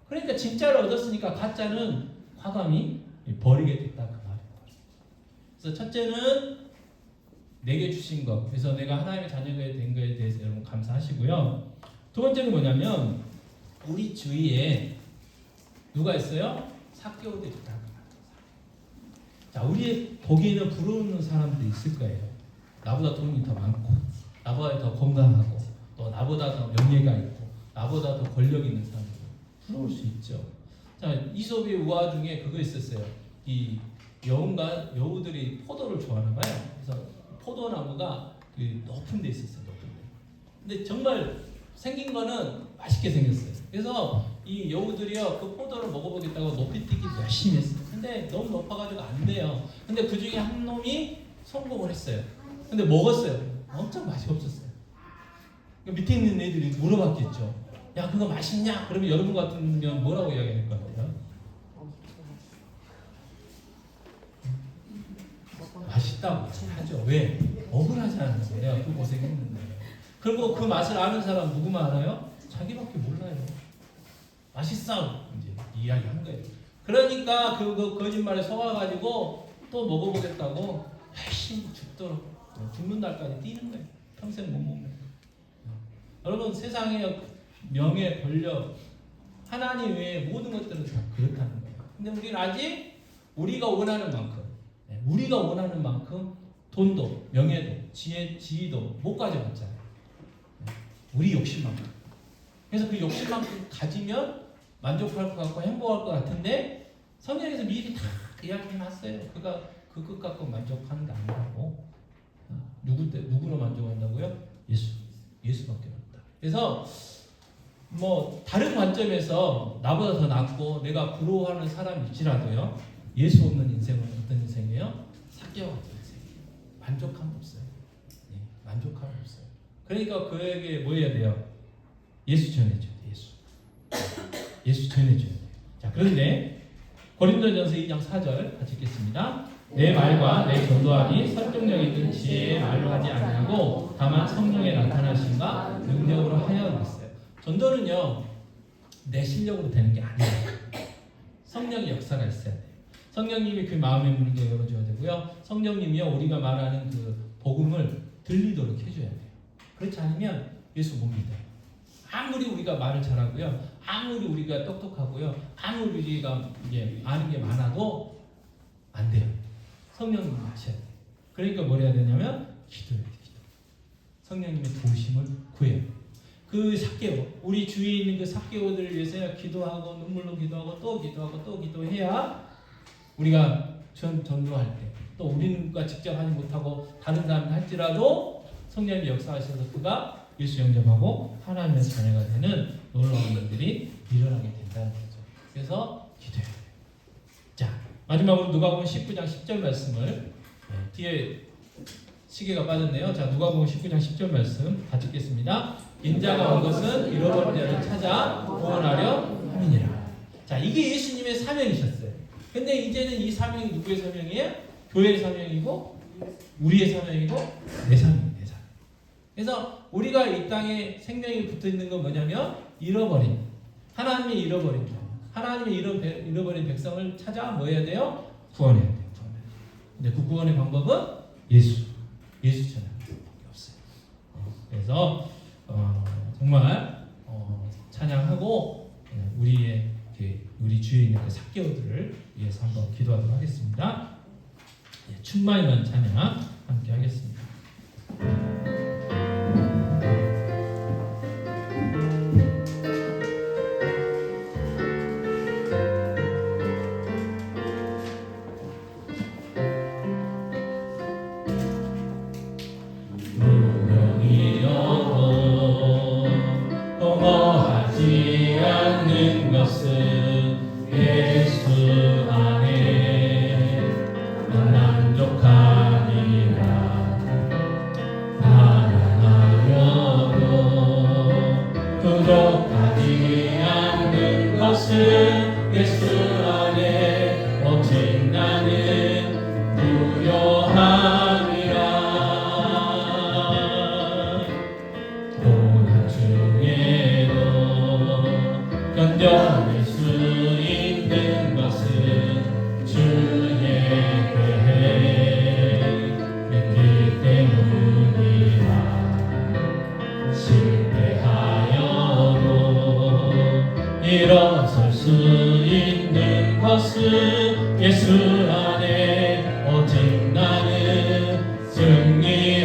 그러니까 진짜를 얻었으니까 가짜는 과감히 버리게 됐다 그 말이에요. 그래서 첫째는 내게 주신 것. 그래서 내가 하나님의 자녀가 된 것에 대해서 여러분 감사하시고요. 두 번째는 뭐냐면 우리 주위에 누가 있어요? 삭개오들이 있다. 자, 우리 보기에는 부러운 사람들이 있을 거예요. 나보다 돈이 더 많고, 나보다 더 건강하고, 또 나보다 더 명예가 있고, 나보다 더 권력 있는 사람들 부러울 수 있죠. 자, 이솝의 우화 중에 그거 있었어요. 이 여우들이 포도를 좋아하나 봐요. 그래서 포도나무가 그 높은 데 있었어요. 높은 데. 근데 정말 생긴 거는 맛있게 생겼어요. 그래서 이 여우들이요 그 포도를 먹어보겠다고 높이 뛰기 열심히 했어요. 근데 너무 높아가지고 안 돼요. 근데 그 중에 한 놈이 성공을 했어요. 근데 먹었어요. 엄청 맛이 없었어요. 밑에 있는 애들이 물어봤겠죠. 야 그거 맛있냐? 그러면 여러분 같으면 뭐라고 이야기할 것 같아요? 맛있다고 하죠. 왜? 억울하잖아요. 내가 그 고생했는데. 그리고 그 맛을 아는 사람 누구만 알아요? 자기밖에 몰라요. 맛있어. 이제 이야기한 거예요. 그러니까 그 거짓말에 속아가지고 또 먹어보겠다고 열심히 죽도록 죽는 날까지 뛰는 거예요. 평생 못 먹는 거예요. 여러분 세상에 명예, 권력, 하나님 외에 모든 것들은 다 그렇다는 거예요. 근데 우리는 아직 우리가 원하는 만큼 돈도, 명예도, 지위도 못 가져봤잖아요. 우리 욕심만큼. 그래서 그 욕심만큼 가지면 만족할 것 같고 행복할 것 같은데 성경에서 미리 다 이야기해놨어요. 그가 그것 갖고 만족하는 게 아니라고. 누구로 만족한다고요? 예수밖에 없다. 그래서 뭐 다른 관점에서 나보다 더 낫고 내가 부러워하는 사람일지라도요. 예수 없는 인생은 어떤 인생이에요? 삭개와 같은 인생이에요. 만족함 없어요. 네, 만족함 없어요. 그러니까 그에게 뭐 해야 돼요? 예수 전해줘야 돼요. 예수 전해줘야 돼요. 자, 그런데 고린도전서 2장 4절 같이 읽겠습니다. 내 말과 내 전도함이 설득력 있는 지혜의 말로 하지 아니하고 다만 성령의 나타나심과 능력으로 하여왔어요. 전도는요 내 실력으로 되는 게 아니에요. 성령의 역사가 있어야 돼요. 성령님이 그 마음의 문을 열어줘야 되고요. 성령님이요 우리가 말하는 그 복음을 들리도록 해줘야 돼요. 그렇지 않으면 예수 못 믿어요. 아무리 우리가 말을 잘하고요, 아무리 우리가 똑똑하고요, 아무리 우리가 이제 아는 게 많아도 안 돼요. 성령님이 하셔야 돼요. 그러니까 뭘 해야 되냐면 기도해야 돼요. 기도. 성령님의 도우심을 구해야 돼요. 그 삭개오, 우리 주위에 있는 그 삭개오들을 위해서 기도하고 눈물로 기도하고 또 기도하고 또 기도해야 우리가 전도할 때 또 우리가 직접 하지 못하고 다른 사람이 할지라도 성령님이 역사하셔서 그가 예수 영접하고 하나님의 자녀가 되는 놀라운 일들이 일어나게 된다는 거죠. 그래서 기도해야 돼요. 자, 마지막으로 누가복음 19장 10절 말씀을 뒤에 시계가 빠졌네요. 자, 누가복음 19장 10절 말씀 같이 읽겠습니다. 인자가 온 것은 잃어버린 자를 찾아 구원하려 함이니라. 자, 이게 예수님의 사명이셨어요. 근데 이제는 이 사명이 누구의 사명이에요? 교회의 사명이고 우리의 사명이고 내 사명이에요. 내 사명. 그래서 우리가 이 땅에 생명이 붙어있는 건 뭐냐면 잃어버린 하나님이 잃어버린 하나님의 잃어버린 백성을 찾아 뭐 해야 돼요? 구원해야 돼요. 근데 그 구원의 방법은 예수 전하는 방법밖에 없어요. 그래서 사개오들을 위해서 한번 기도하도록 하겠습니다. 충만이라는 찬양 함께 하겠습니다. 공허하지 않는 것은 예수 안에 난 만족하리라. 가난하여도 부족하지 않는 것은 예수 안에 오직 나는 부요함이라. 견뎌낼 수 있는 것은 주의 계획 있기 때문이라. 실패하여도 일어설 수 있는 것은 예수 안에 오직 나는 승리함이라.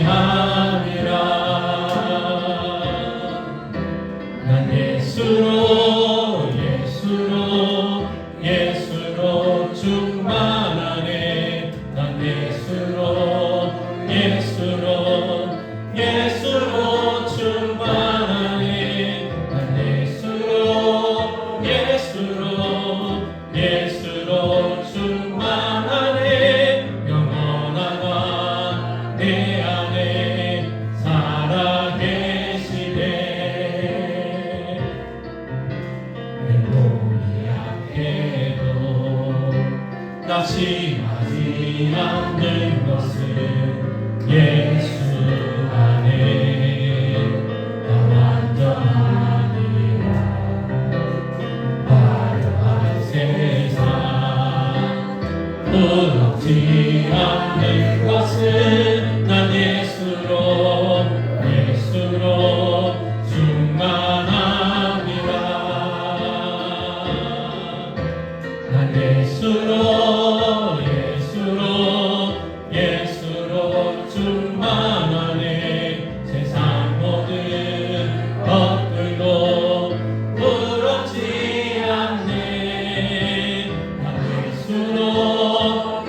난 예수로 충만하네. 난 예수로 충만하네. 난 예수로 충만하네. 영원하다 내 안에 살아계시네. 몸이 약해도 낙심하지 않는 것은 예수 안에 나 완전하니라. 화려한 세상 부럽지 않는 것은 난 예수로 충만함이라. 난 예수로 충만하네. 세상 모든 것들도 부럽지 않네. 난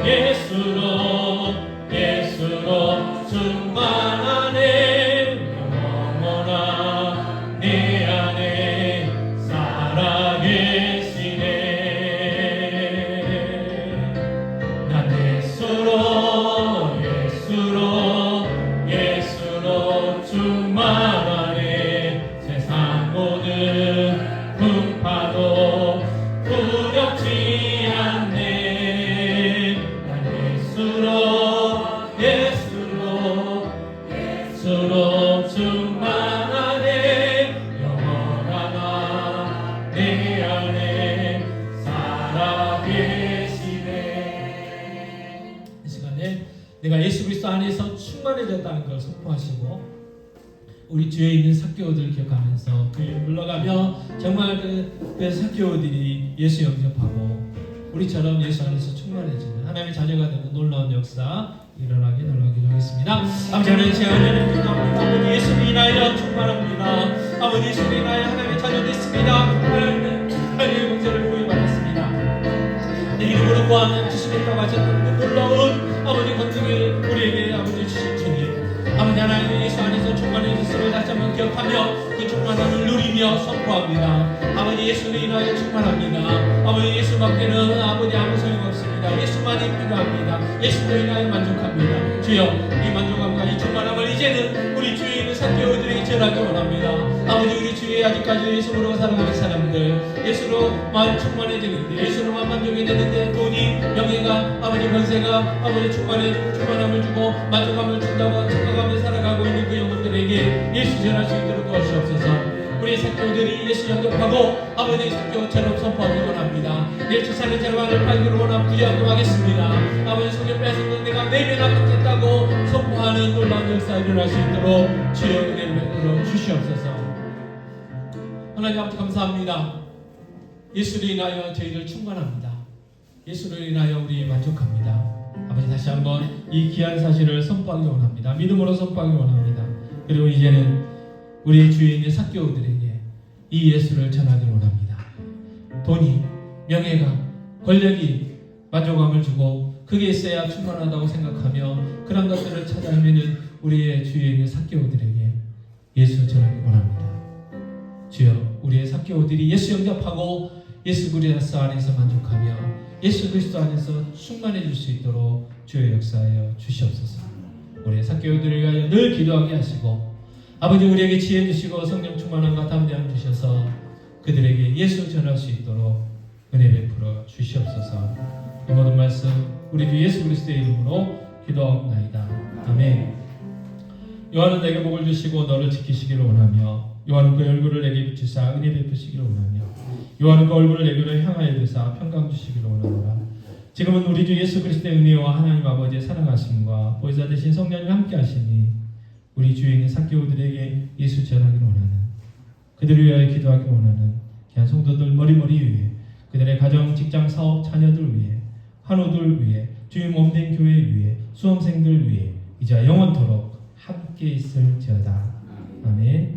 예수로 충만하네. 영원한 내 안에 살아계시네. 난 예수로 충만하네. 세상 모든 풍파도 두렵지 않네. 난 예수로 충만하네. 영원하다 내 안에 살아계시네. 이 시간에 내가 예수 그리스도 안에서 충만해졌다는 걸 선포하시고 우리 주위에 있는 사개오들을 기억하면서 그 일 물러가며 정말 그 사개오들이 예수 영접하고 우리처럼 예수 안에서 충만해지는 하나님의 자녀가 되는 놀라운 역사 일어나게 놀라기로 하겠습니다. 아버지 하나님 시간에는 기도합니다. 아버지 예수로 인하여 충만합니다. 아버지 예수로 인하여 하나님의 자녀 됐습니다. 하나님의 문제를 구해받았습니다. 내 이름으로 구하면 주시겠다고 하셨던 그 놀라운 아버지 권능을 우리에게 아버지 주신 주님, 아버지 하나님 예수 안에서 충만해졌음을 다시 한번 기억하며 그 충만함을 누리며 선포합니다. 아버지 예수로 인하여 충만합니다. 아버지 예수밖에는 아버지 아무 소용없습니다. 예수만이 필요합니다. 예수로 인하여 만족합니다. 주여 이 만족함과 이 충만함을 이제는 우리 주위에 있는 사개오들에게 전하기 원합니다. 아버지 우리 주위에 아직까지 예수 모르고 살아가는 사람들, 예수로만 충만해지는데 예수로만 만족해지는데 돈이 명예가 아버지 권세가 아버지 충만함을 주고 만족함을 준다고 착각하며 살아가고 있는 그 영혼들에게 예수 전할 수 있도록 도와주옵소서. 우리 사교들이 예수 영접하고 아버지 사교처럼 선포하기 원합니다. 내 재산의 절반을 팔기로 원하고 부여하겠습니다. 아버지 성경 뺏은 것 내가 내면아 받겠다고 선포하는 놀라운 역사 일어날 수 있도록 주여 은혜를 주시옵소서. 하나님 아버지 감사합니다. 예수를 인하여 저희를 충만합니다. 예수를 인하여 우리 만족합니다. 아버지 다시 한번 이 귀한 사실을 선포하기 원합니다. 믿음으로 선포하기 원합니다. 그리고 이제는 우리 주위에 삭개오들에게 이 예수를 전하기 원합니다. 돈이, 명예가, 권력이 만족감을 주고 그게 있어야 충만하다고 생각하며 그런 것들을 찾아 헤매는 우리의 주위에 있는 삭개오들에게 예수 전하기 원합니다. 주여, 우리의 삭개오들이 예수 영접하고 예수 그리스도 안에서 만족하며 예수 그리스도 안에서 충만해질 수 있도록 주여 역사하여 주시옵소서. 우리의 삭개오들을 위하여 늘 기도하게 하시고 아버지 우리에게 지혜 주시고 성령 충만함과 담대함 주셔서 그들에게 예수 전할 수 있도록 은혜 베풀어 주시옵소서. 이 모든 말씀 우리 주 예수 그리스도의 이름으로 기도하옵나이다. 아멘. 요한은 내게 복을 주시고 너를 지키시기를 원하며 요한은 그 얼굴을 내게 비추사 은혜 베푸시기를 원하며 요한은 그 얼굴을 내게로 향하여 드사 평강 주시기를 원하노라. 지금은 우리 주 예수 그리스도의 은혜와 하나님 아버지의 사랑하심과 보혜사 되신 성령님 함께 하시니 우리 주위에 있는 삭개오들에게 예수 전하기를 원하는 그들을 위하여 기도하기를 원하는 귀한 성도들 머리머리 위에 그들의 가정, 직장, 사업, 자녀들 위해 환우들 위해 주의 몸된 교회 위해 수험생들 위해 이제 영원토록 함께 있을지어다. 아멘.